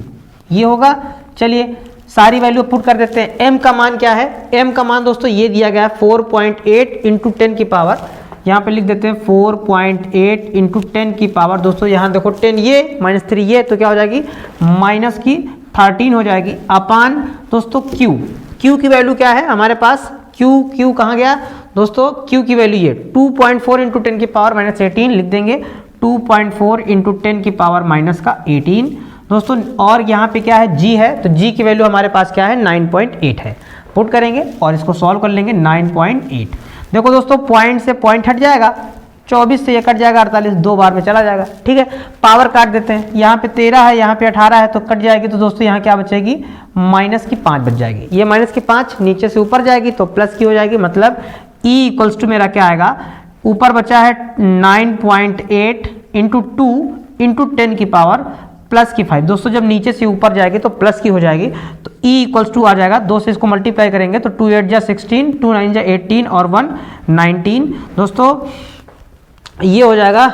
ये होगा। चलिए सारी वैल्यू पुट कर देते हैं। m का मान क्या है, m का मान दोस्तों ये दिया गया है 4.8 इंटू 10 की पावर, यहाँ पे लिख देते हैं 4.8 इंटू 10 की पावर। दोस्तों यहाँ देखो 10 ये माइनस 3 ये, तो क्या हो जाएगी माइनस की 13 हो जाएगी अपान दोस्तों q की वैल्यू क्या है हमारे पास, q कहाँ गया दोस्तों, q की वैल्यू ये 2.4 इंटू 10 की पावर माइनस 18 लिख देंगे, 2.4 इंटू 10 की पावर माइनस का 18 दोस्तों। और यहाँ पे क्या है g है, तो g की वैल्यू हमारे पास क्या है 9.8 है। पुट करेंगे और इसको सॉल्व कर लेंगे 9.8। देखो दोस्तों पॉइंट से पॉइंट हट जाएगा, 24 से ये कट जाएगा, 48 दो बार में चला जाएगा, ठीक है। पावर काट देते हैं, यहाँ पे 13 है यहाँ पे 18 है तो कट जाएगी। तो दोस्तों यहाँ क्या बचेगी माइनस की 5 बच जाएगी। ये माइनस की 5 नीचे से ऊपर जाएगी तो प्लस की हो जाएगी। मतलब e इक्वल्स टू मेरा क्या आएगा, ऊपर बचा है 9.8 इंटू 2 इंटू 10 की पावर प्लस की 5। दोस्तों जब नीचे से ऊपर जाएगी तो प्लस की हो जाएगी। तो e इक्वल्स टू आ जाएगा, 2 से इसको मल्टीप्लाई करेंगे तो 2 8 जा 16, 2 9 जा 18 और 1 19। दोस्तों ये हो जाएगा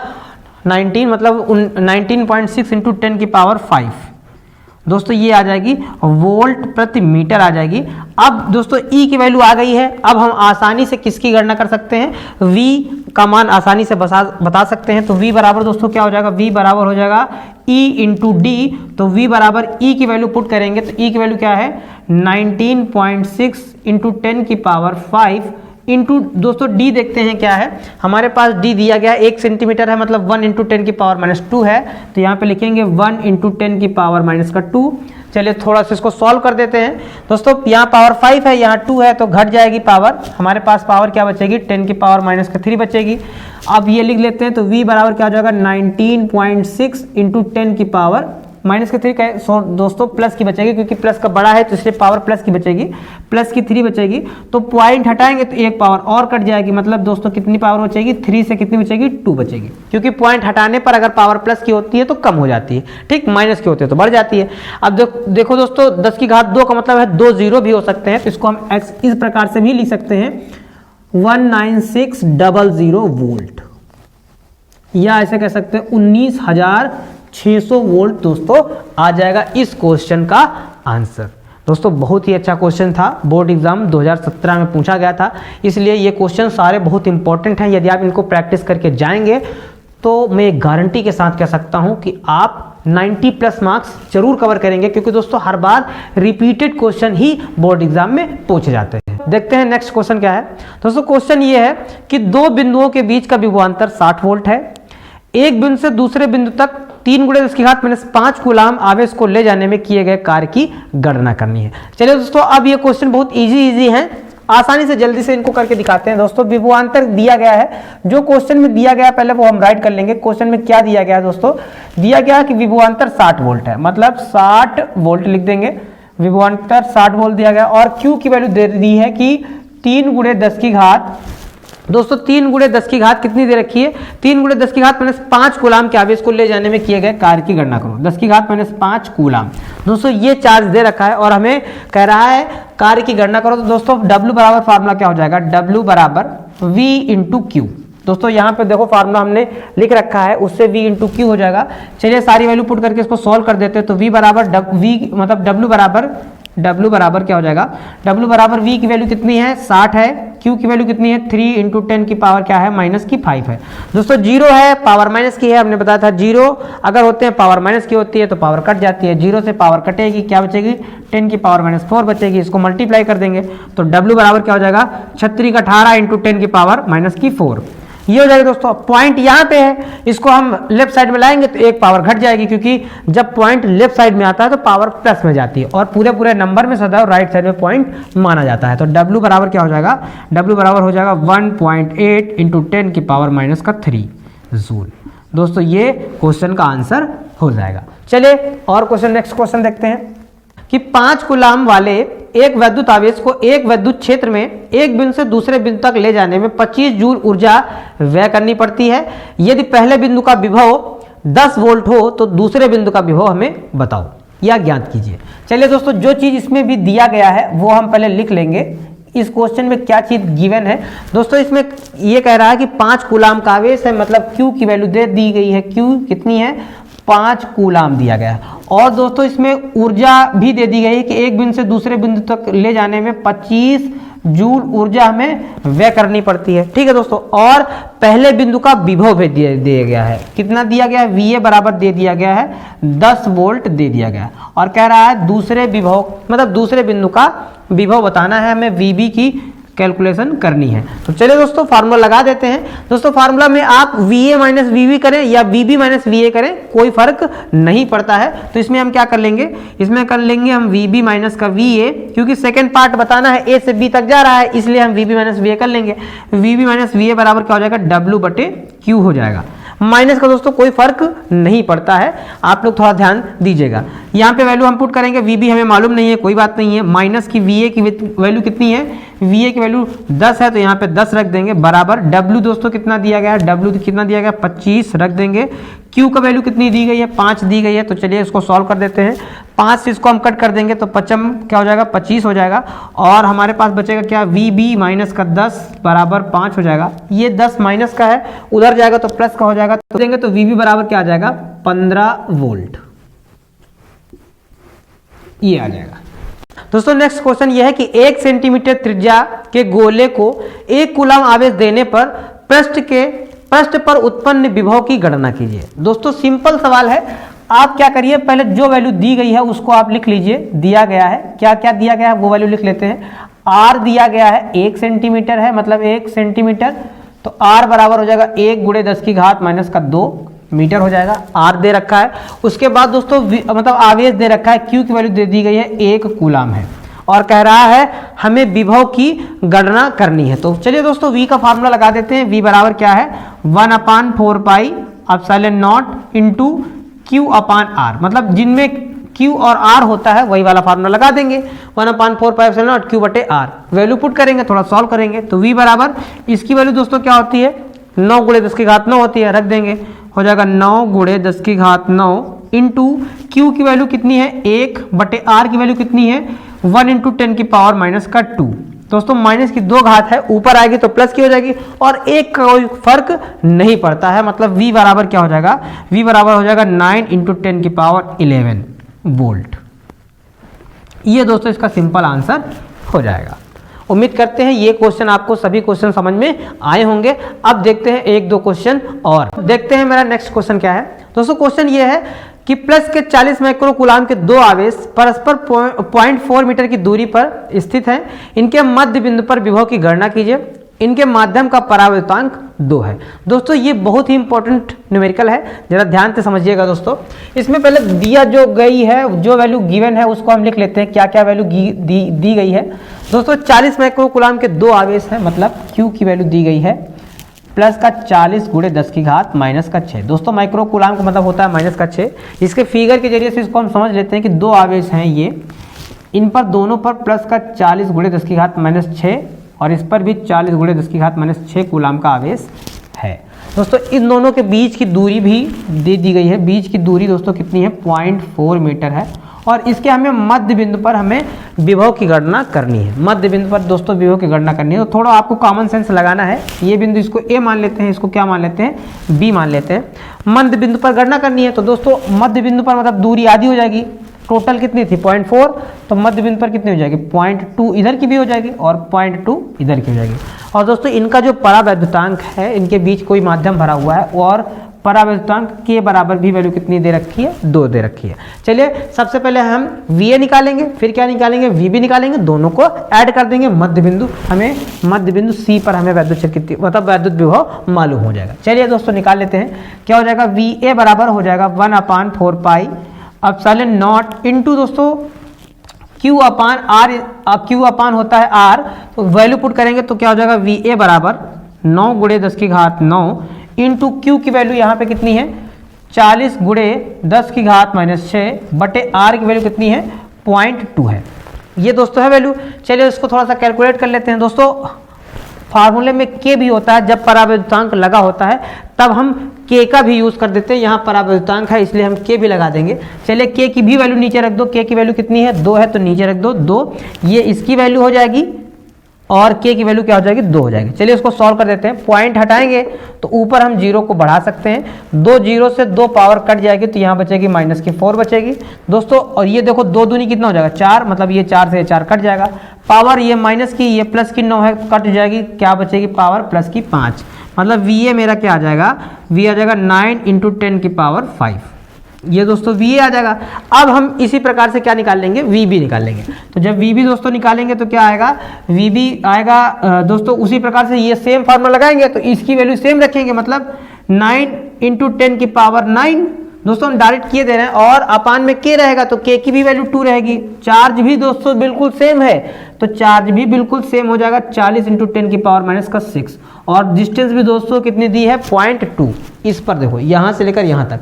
19, मतलब 19.6 इंटू 10 की पावर 5। दोस्तों ये आ जाएगी वोल्ट प्रति मीटर आ जाएगी। अब दोस्तों E की वैल्यू आ गई है। अब हम आसानी से किसकी गणना कर सकते हैं, V का मान आसानी से बता सकते हैं। तो V बराबर दोस्तों क्या हो जाएगा, V बराबर हो जाएगा E इंटू डी। तो V बराबर E की वैल्यू पुट करेंगे तो E की वैल्यू क्या है 19.6 इंटू 10 की पावर 5 इंटू दोस्तों डी देखते हैं क्या है हमारे पास। डी दिया गया 1 सेंटीमीटर है, मतलब 1 इंटू 10 की पावर माइनस 2 है। तो यहाँ पे लिखेंगे 1 इंटू 10 की पावर माइनस का 2। चलिए थोड़ा सा इसको सॉल्व कर देते हैं। दोस्तों यहाँ पावर 5 है, यहाँ 2 है तो घट जाएगी पावर। हमारे पास पावर क्या बचेगी 10 की पावर माइनस का 3 बचेगी। अब ये लिख लेते हैं तो v बराबर क्या हो जाएगा 19.6 इंटू 10 की पावर माइनस के 3 का दोस्तों प्लस की बचेगी, क्योंकि प्लस का बड़ा है तो इसलिए पावर प्लस की बचेगी, प्लस की 3 बचेगी। तो पॉइंट हटाएंगे तो एक पावर और कट जाएगी, मतलब दोस्तों कितनी पावर बचेगी 3 से कितनी बचेगी 2 बचेगी, क्योंकि पॉइंट हटाने पर अगर पावर प्लस की होती है तो कम हो जाती है, ठीक, माइनस की होती है तो बढ़ जाती है। अब देखो दोस्तों 10 की घात 2 का मतलब है 2 जीरो भी हो सकते हैं, तो इसको हम इस प्रकार से भी लिख सकते हैं 19600 वोल्ट, या ऐसे कह सकते हैं 19,600 वोल्ट दोस्तों आ जाएगा इस क्वेश्चन का आंसर। दोस्तों बहुत ही अच्छा क्वेश्चन था, बोर्ड एग्जाम 2017 में पूछा गया था, इसलिए ये क्वेश्चन सारे बहुत इंपॉर्टेंट हैं। यदि आप इनको प्रैक्टिस करके जाएंगे तो मैं गारंटी के साथ कह सकता हूं कि आप 90 प्लस मार्क्स जरूर कवर करेंगे, क्योंकि दोस्तों हर बार रिपीटेड क्वेश्चन ही बोर्ड एग्जाम में पूछे जाते हैं। देखते हैं नेक्स्ट क्वेश्चन क्या है। दोस्तों क्वेश्चन ये है कि दो बिंदुओं के बीच का विभवांतर 60 वोल्ट है। एक बिंदु से दूसरे बिंदु तक 3 × 10⁻⁵ कूलाम आवेश को ले जाने में किए गए कार्य की गणना करनी है। चलिए दोस्तों, अब ये क्वेश्चन बहुत इजी है, आसानी से जल्दी से इनको करके दिखाते हैं। दोस्तों विभवांतर दिया गया है, जो क्वेश्चन में दिया गया पहले वो हम राइट कर लेंगे। क्वेश्चन में क्या दिया गया है दोस्तों, दिया गया कि विभवांतर 60 वोल्ट है, मतलब 60 वोल्ट लिख देंगे। विभवांतर 60 वोल्ट दिया गया और Q की वैल्यू दे दी है कि 3 × 10⁻, दोस्तों 3 × 10⁻, कितनी दे रखी है, 3 × 10⁻⁵ कूलाम के आवेश को ले जाने में किए गए कार्य की गणना करो। 10⁻⁵ कूलाम, दोस्तों ये चार्ज दे रखा है और हमें कह रहा है कार्य की गणना करो। तो दोस्तों W बराबर फार्मूला क्या हो जाएगा, W बराबर V × Q। दोस्तों यहाँ पे देखो फार्मूला हमने लिख रखा है, उससे V × Q हो जाएगा। चलिए सारी वैल्यू पुट करके इसको सॉल्व कर देते हैं। तो W बराबर क्या हो जाएगा, W बराबर V की वैल्यू कितनी है, 60 है। Q की वैल्यू कितनी है, 3 × 10 की पावर क्या है, -5 है। दोस्तों 0 है, पावर माइनस की है, हमने बताया था 0 अगर होते हैं पावर माइनस की होती है तो पावर कट जाती है। 0 से पावर कटेगी, क्या बचेगी, 10 की पावर -4 बचेगी। इसको मल्टीप्लाई कर देंगे तो W बराबर क्या हो जाएगा, 36 × 18 × 10 की पावर -4। ये हो जाएगा दोस्तों। पॉइंट यहाँ पे है, इसको हम लेफ्ट साइड में लाएंगे तो एक पावर घट जाएगी, क्योंकि जब पॉइंट लेफ्ट साइड में आता है तो पावर प्लस में जाती है और पूरे नंबर में सदैव राइट साइड में पॉइंट माना जाता है। तो W बराबर क्या हो जाएगा, W बराबर हो जाएगा 1.8 × 10 की पावर -3 जूल। दोस्तों ये क्वेश्चन का आंसर हो जाएगा। चलिए और क्वेश्चन, नेक्स्ट क्वेश्चन देखते हैं कि 5 कूलाम वाले एक वैद्युत आवेश को एक वैद्युत क्षेत्र में एक बिंदु से दूसरे बिंदु तक ले जाने में 25 जूल ऊर्जा व्यय करनी पड़ती है। यदि पहले बिंदु का विभव 10 वोल्ट हो तो दूसरे बिंदु का विभव हमें बताओ या ज्ञात कीजिए। चलिए दोस्तों, जो चीज इसमें भी दिया गया है वो हम पहले लिख लेंगे। इस क्वेश्चन में क्या चीज गिवन है दोस्तों, इसमें ये कह रहा है कि 5 कूलाम का आवेश है, मतलब Q की वैल्यू दे दी गई है। Q कितनी है, 5 कूलाम दिया गया है। और दोस्तों इसमें ऊर्जा भी दे दी गई है कि एक बिंदु से दूसरे बिंदु तक ले जाने में 25 जूल ऊर्जा हमें व्यय करनी पड़ती है। ठीक है दोस्तों, और पहले बिंदु का विभव भी दिया गया है। कितना दिया गया है, VA बराबर दे दिया गया है 10 वोल्ट दे दिया गया है। और कह रहा है दूसरे विभव, मतलब दूसरे बिंदु का विभव बताना है, हमें VB की कैलकुलेशन करनी है। तो चलिए दोस्तों फार्मूला लगा देते हैं। दोस्तों फार्मूला में आप VA - VB करें या VB - VA करें, कोई फर्क नहीं पड़ता है। तो इसमें हम क्या कर लेंगे, इसमें कर लेंगे हम VB - का VA, क्योंकि सेकंड पार्ट बताना है, A से B तक जा रहा है, इसलिए हम VB - VA कर लेंगे। VB - VA बराबर क्या हो जाएगा, W/Q हो जाएगा। माइनस का दोस्तों कोई फर्क नहीं पड़ता है, आप लोग थोड़ा ध्यान दीजिएगा। यहाँ पे वैल्यू हम पुट करेंगे, VB हमें मालूम नहीं है, कोई बात नहीं है। माइनस की VA की वैल्यू कितनी है, VA की वैल्यू 10 है, तो यहाँ पे 10 रख देंगे बराबर। W दोस्तों कितना दिया गया है, W कितना दिया गया, 25 रख देंगे। Q का वैल्यू कितनी दी गई है, 5 दी गई है। तो चलिए इसको सॉल्व कर देते हैं। 5 से इसको हम कट कर देंगे तो 5 क्या हो जाएगा, 25 हो जाएगा। और हमारे पास बचेगा क्या, VB - का 10 बराबर 5 हो जाएगा। ये 10 माइनस का है, उधर जाएगा तो प्लस का हो जाएगा, तो देंगे तो VB बराबर क्या आ जाएगा, 15 वोल्ट। ये आ जाएगा। दोस्तों नेक्स्ट क्वेश्चन ये है कि 1 सेंटीमीटर त्रिज्या के गोले को 1 कूलाम आवेश देने पर पृष्ठ पर उत्पन्न विभव की गणना कीजिए। दोस्तों सिंपल सवाल है, आप क्या करिए, पहले जो वैल्यू दी गई है उसको आप लिख लीजिए। दिया गया है, क्या क्या दिया गया है वो वैल्यू लिख लेते हैं। R दिया गया है 1 सेंटीमीटर है, मतलब 1 सेंटीमीटर, तो R बराबर हो जाएगा 1 × 10⁻2 मीटर हो जाएगा। R दे रखा है। उसके बाद दोस्तों मतलब आवेश दे रखा है, Q की वैल्यू दे दी गई है 1 कूलाम है, और कह रहा है हमें विभव की गणना करनी है। तो चलिए दोस्तों V का फार्मूला लगा देते हैं। V बराबर क्या है, 1/4π ε0 × Q/R, मतलब जिनमें Q और R होता है वही वाला फार्मूला लगा देंगे। 1/4π ε0 Q/R वैल्यू पुट करेंगे, थोड़ा सॉल्व करेंगे। तो V बराबर, इसकी वैल्यू दोस्तों क्या होती है, 9 × 10⁹ होती है, रख देंगे, हो जाएगा 9 × 10⁹ इंटू Q की वैल्यू कितनी है 1/R की वैल्यू कितनी है 1 × 10 की पावर -2। दोस्तों माइनस की 2 घात है, ऊपर आएगी तो प्लस की हो जाएगी, और एक का कोई फर्क नहीं पड़ता है। मतलब V बराबर क्या हो जाएगा, V बराबर हो जाएगा 9 × 10 की पावर 11 वोल्ट। ये दोस्तों इसका सिंपल आंसर हो जाएगा। उम्मीद करते हैं ये क्वेश्चन आपको सभी क्वेश्चन समझ में आए होंगे। अब देखते हैं एक दो क्वेश्चन और देखते हैं मेरा नेक्स्ट क्वेश्चन क्या है। दोस्तों क्वेश्चन ये है कि प्लस के 40 माइक्रोकूलाम के दो आवेश परस्पर 0.4 मीटर की दूरी पर स्थित हैं। इनके मध्य बिंदु पर विभव की गणना कीजिए। इनके माध्यम का परावर्तनांक 2 है। दोस्तों ये बहुत ही इंपॉर्टेंट न्यूमेरिकल है, जरा ध्यान से समझिएगा दोस्तों। इसमें पहले दिया जो गई है, जो वैल्यू गिवन है उसको हम लिख लेते हैं, क्या क्या वैल्यू दी गई है। दोस्तों 40 माइक्रोकूलाम के दो आवेश है, मतलब Q की वैल्यू दी गई है प्लस का 40 गुणे 10 की घात माइनस का 6। दोस्तों माइक्रोकूलाम का मतलब होता है माइनस का 6। इसके फिगर के जरिए से इसको हम समझ लेते हैं कि दो आवेश हैं ये, इन पर दोनों पर प्लस का 40 गुणे 10 की घात माइनस 6 और इस पर भी 40 गुणे 10 की घात माइनस 6 कूलाम का आवेश है। दोस्तों इन दोनों के बीच की दूरी भी दे दी गई है। बीच की दूरी दोस्तों कितनी है, 0.4 मीटर है। और इसके हमें मध्य बिंदु पर हमें विभव की गणना करनी है। मध्य बिंदु पर दोस्तों विभव की गणना करनी है, तो थोड़ा आपको कॉमन सेंस लगाना है। ये बिंदु इसको ए मान लेते हैं, इसको क्या मान लेते हैं, बी मान लेते हैं। मध्य बिंदु पर गणना करनी है, तो दोस्तों मध्य बिंदु पर मतलब दूरी आधी हो जाएगी। टोटल कितनी थी 0.4, तो मध्य बिंदु पर कितनी हो जाएगी 0.2 इधर की भी हो जाएगी और 0.2 इधर की हो जाएगी। और दोस्तों इनका जो परावैद्युतांक है, इनके बीच कोई माध्यम भरा हुआ है और परावैद्युतांक के बराबर भी वैल्यू कितनी दे रखी है, 2 दे रखी है। चलिए सबसे पहले हम VA निकालेंगे, फिर क्या निकालेंगे, VB निकालेंगे, दोनों को ऐड कर देंगे। मध्य बिंदु हमें मध्य बिंदु C पर हमें वैद्युत क्षेत्र कितनी, मतलब वैद्युत विभव मालूम हो जाएगा। चलिए दोस्तों निकाल लेते हैं। क्या हो जाएगा, VA बराबर हो जाएगा 1/4 पाई एप्सिलॉन नॉट इंटू दोस्तों Q अपान R। Q अपान होता है R, तो वैल्यू पुट करेंगे तो क्या हो जाएगा, VA बराबर 9 गुणे 10 की घात 9 इंटू Q की वैल्यू यहाँ पे कितनी है 40 गुणे 10 की घात माइनस 6 बटे R की वैल्यू कितनी है 0.2 है। ये दोस्तों है वैल्यू। चलिए इसको थोड़ा सा कैलकुलेट कर लेते हैं। दोस्तों फार्मूले में K भी होता है, जब परावैद्युतांक लगा होता है तब हम K का भी यूज कर देते हैं। यहाँ परावैद्युतांक है इसलिए हम K भी लगा देंगे। चलिए K की भी वैल्यू नीचे रख दो। K की वैल्यू कितनी है, 2 है, तो नीचे रख दो 2। ये इसकी वैल्यू हो जाएगी और K की वैल्यू क्या हो जाएगी, 2 हो जाएगी। चलिए इसको सॉल्व कर देते हैं। पॉइंट हटाएंगे तो ऊपर हम 0 को बढ़ा सकते हैं। 2 0 से 2 पावर कट जाएगी तो यहाँ बचेगी माइनस की 4 बचेगी दोस्तों। और ये देखो 2 दूनी कितना हो जाएगा 4, मतलब ये 4 से 4 कट जाएगा। पावर ये माइनस की, ये प्लस की 9 है, कट जाएगी, क्या बचेगी पावर प्लस की 5। मतलब VA मेरा क्या आ जाएगा, V आ जाएगा 9 × 10 की पावर 5। ये दोस्तों VA आ जाएगा। अब हम इसी प्रकार से क्या निकाल लेंगे, VB निकाल लेंगे। तो जब VB दोस्तों निकालेंगे तो क्या आएगा, VB आएगा दोस्तों उसी प्रकार से ये सेम फार्मूला लगाएंगे तो इसकी वैल्यू सेम रखेंगे, मतलब 9 × 10 की पावर 9। दोस्तों हम डायरेक्ट किए दे रहे हैं और अपान में K रहेगा तो K की भी वैल्यू 2 रहेगी। चार्ज भी दोस्तों बिल्कुल सेम है, तो चार्ज भी बिल्कुल सेम हो जाएगा 40 × 10 की पावर माइनस का 6। और डिस्टेंस भी दोस्तों कितनी दी है 0.2। इस पर देखो यहाँ से लेकर यहाँ तक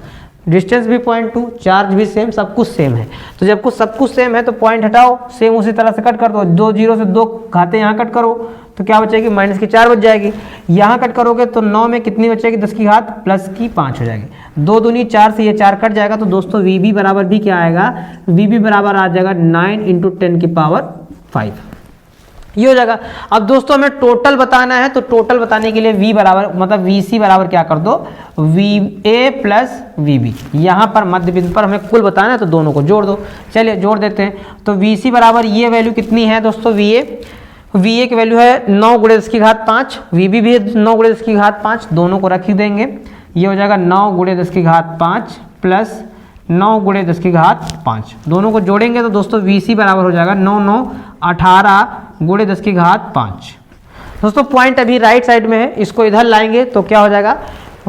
डिस्टेंस भी 0.2, चार्ज भी सेम, सब कुछ सेम है। तो जब कुछ सब कुछ सेम है तो पॉइंट हटाओ, सेम उसी तरह से कट कर दो। 2 0 से 2 घाते यहाँ कट करो तो क्या बचेगी, माइनस की 4 बच जाएगी। यहाँ कट करोगे तो 9 में कितनी बचेगी, 10 की घात प्लस की 5 हो जाएगी। 2 दूनी 4 से ये 4 कट जाएगा तो दोस्तों VB बराबर भी क्या आएगा, VB बराबर आ जाएगा 9 × 10 की पावर 5। ये हो जाएगा। अब दोस्तों हमें टोटल बताना है, तो टोटल बताने के लिए V बराबर मतलब VC बराबर क्या कर दो, VA प्लस VB। यहाँ पर मध्य बिंदु पर हमें कुल बताना है तो दोनों को जोड़ दो। चलिए जोड़ देते हैं। तो VC बराबर ये वैल्यू कितनी है दोस्तों, VA की वैल्यू है 9 × 10 की घात 5, VB भी 9 × 10 की घात 5, दोनों को रख ही देंगे। ये हो जाएगा 9 × 10 की घात 5 प्लस 9 × 10 की घात 5, दोनों को जोड़ेंगे तो दोस्तों VC बराबर हो जाएगा 9 9 18 × 10 की घात 5। दोस्तों पॉइंट अभी राइट साइड में है, इसको इधर लाएंगे तो क्या हो जाएगा,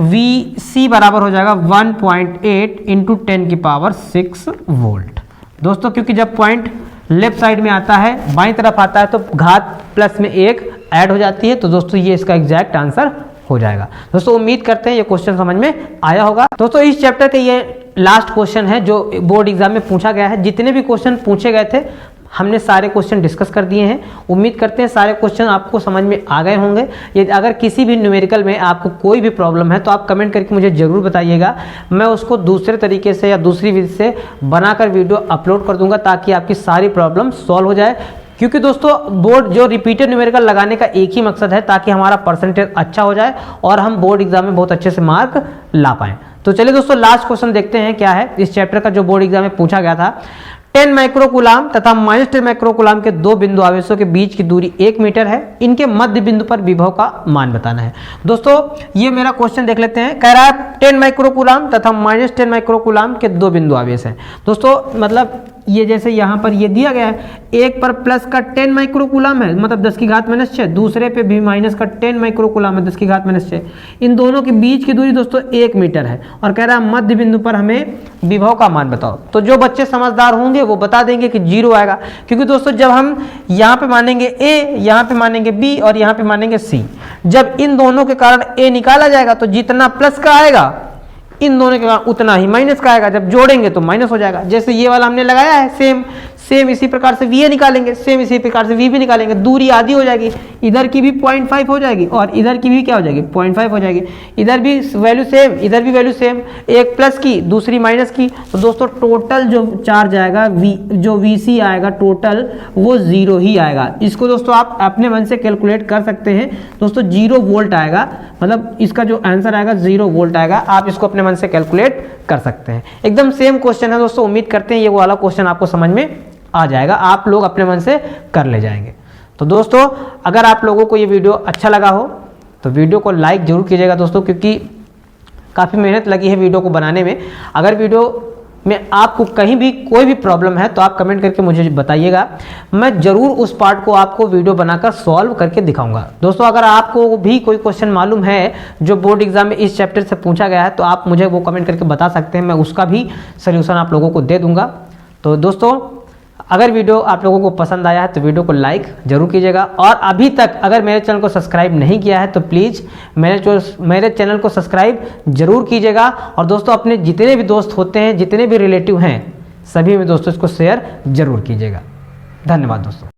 VC बराबर हो जाएगा 1.8 × 10 की पावर 6 वोल्ट। दोस्तों क्योंकि जब पॉइंट लेफ्ट साइड में आता है, बाईं तरफ आता है, तो घात प्लस में 1 ऐड हो जाती है, तो दोस्तों ये इसका एग्जैक्ट आंसर हो जाएगा। दोस्तों उम्मीद करते हैं ये क्वेश्चन समझ में आया होगा। दोस्तों इस चैप्टर के ये लास्ट क्वेश्चन है जो बोर्ड एग्जाम में पूछा गया है। जितने भी क्वेश्चन पूछे गए थे हमने सारे क्वेश्चन डिस्कस कर दिए हैं। उम्मीद करते हैं सारे क्वेश्चन आपको समझ में आ गए होंगे। यदि अगर किसी भी न्यूमेरिकल में आपको कोई भी प्रॉब्लम है तो आप कमेंट करके मुझे ज़रूर बताइएगा, मैं उसको दूसरे तरीके से या दूसरी विधि से बनाकर वीडियो अपलोड कर दूंगा ताकि आपकी सारी प्रॉब्लम सॉल्व हो जाए। क्योंकि दोस्तों बोर्ड जो रिपीटेड न्यूमेरिकल लगाने का एक ही मकसद है ताकि हमारा परसेंटेज अच्छा हो जाए और हम बोर्ड एग्जाम में बहुत अच्छे से मार्क ला पाएँ। तो चलिए दोस्तों लास्ट क्वेश्चन देखते हैं क्या है इस चैप्टर का जो बोर्ड एग्जाम में पूछा गया था। 10 माइक्रोकूलाम तथा -10 माइक्रोकूलाम के दो बिंदु आवेशों के बीच की दूरी 1 मीटर है। इनके मध्य बिंदु पर विभव का मान बताना है। दोस्तों ये मेरा क्वेश्चन देख लेते हैं। कह रहा है 10 माइक्रोकूलाम तथा -10 माइक्रोकूलाम के दो बिंदु आवेश हैं। दोस्तों मतलब ये जैसे यहाँ पर ये दिया गया है, एक पर प्लस का 10 माइक्रोकूलाम है, मतलब 10 की घात -6, दूसरे पे भी माइनस का 10 माइक्रोकूलाम है, 10 की घात -6। इन दोनों के बीच की दूरी दोस्तों 1 मीटर है और कह रहा है मध्य बिंदु पर हमें विभव का मान बताओ। तो जो बच्चे समझदार होंगे वो बता देंगे कि 0 आएगा, क्योंकि दोस्तों जब हम यहाँ पे मानेंगे A, यहाँ पे मानेंगे B और यहाँ पे मानेंगे C, जब इन दोनों के कारण A निकाला जाएगा तो जितना प्लस का आएगा इन दोनों के कारण उतना ही माइनस का आएगा, जब जोड़ेंगे तो माइनस हो जाएगा। जैसे ये वाला हमने लगाया है सेम इसी प्रकार से VA निकालेंगे, सेम इसी प्रकार से VB निकालेंगे, दूरी आधी हो जाएगी, इधर की भी 0.5 हो जाएगी और इधर की भी क्या हो जाएगी 0.5 हो जाएगी, इधर भी वैल्यू सेम, इधर भी वैल्यू सेम, एक प्लस की दूसरी माइनस की। तो दोस्तों टोटल जो चार्ज आएगा जो VC आएगा टोटल वो 0 ही आएगा। इसको दोस्तों आप अपने मन से कैलकुलेट कर सकते हैं। दोस्तों 0 वोल्ट आएगा, मतलब इसका जो आंसर आएगा 0 वोल्ट आएगा। आप इसको अपने मन से कैलकुलेट कर सकते हैं। एकदम सेम क्वेश्चन है दोस्तों, उम्मीद करते हैं ये वाला क्वेश्चन आपको समझ में आ जाएगा, आप लोग अपने मन से कर ले जाएंगे। तो दोस्तों अगर आप लोगों को ये वीडियो अच्छा लगा हो तो वीडियो को लाइक जरूर कीजिएगा दोस्तों, क्योंकि काफ़ी मेहनत लगी है वीडियो को बनाने में। अगर वीडियो में आपको कहीं भी कोई भी प्रॉब्लम है तो आप कमेंट करके मुझे बताइएगा, मैं जरूर उस पार्ट को आपको वीडियो बनाकर सॉल्व करके दिखाऊंगा। दोस्तों अगर आपको भी कोई क्वेश्चन मालूम है जो बोर्ड एग्जाम में इस चैप्टर से पूछा गया है तो आप मुझे वो कमेंट करके बता सकते हैं, मैं उसका भी सल्यूशन आप लोगों को दे दूंगा। तो दोस्तों अगर वीडियो आप लोगों को पसंद आया है तो वीडियो को लाइक जरूर कीजिएगा, और अभी तक अगर मेरे चैनल को सब्सक्राइब नहीं किया है तो प्लीज़ मेरे चैनल को सब्सक्राइब जरूर कीजिएगा। और दोस्तों अपने जितने भी दोस्त होते हैं, जितने भी रिलेटिव हैं, सभी में दोस्तों इसको शेयर जरूर कीजिएगा। धन्यवाद दोस्तों।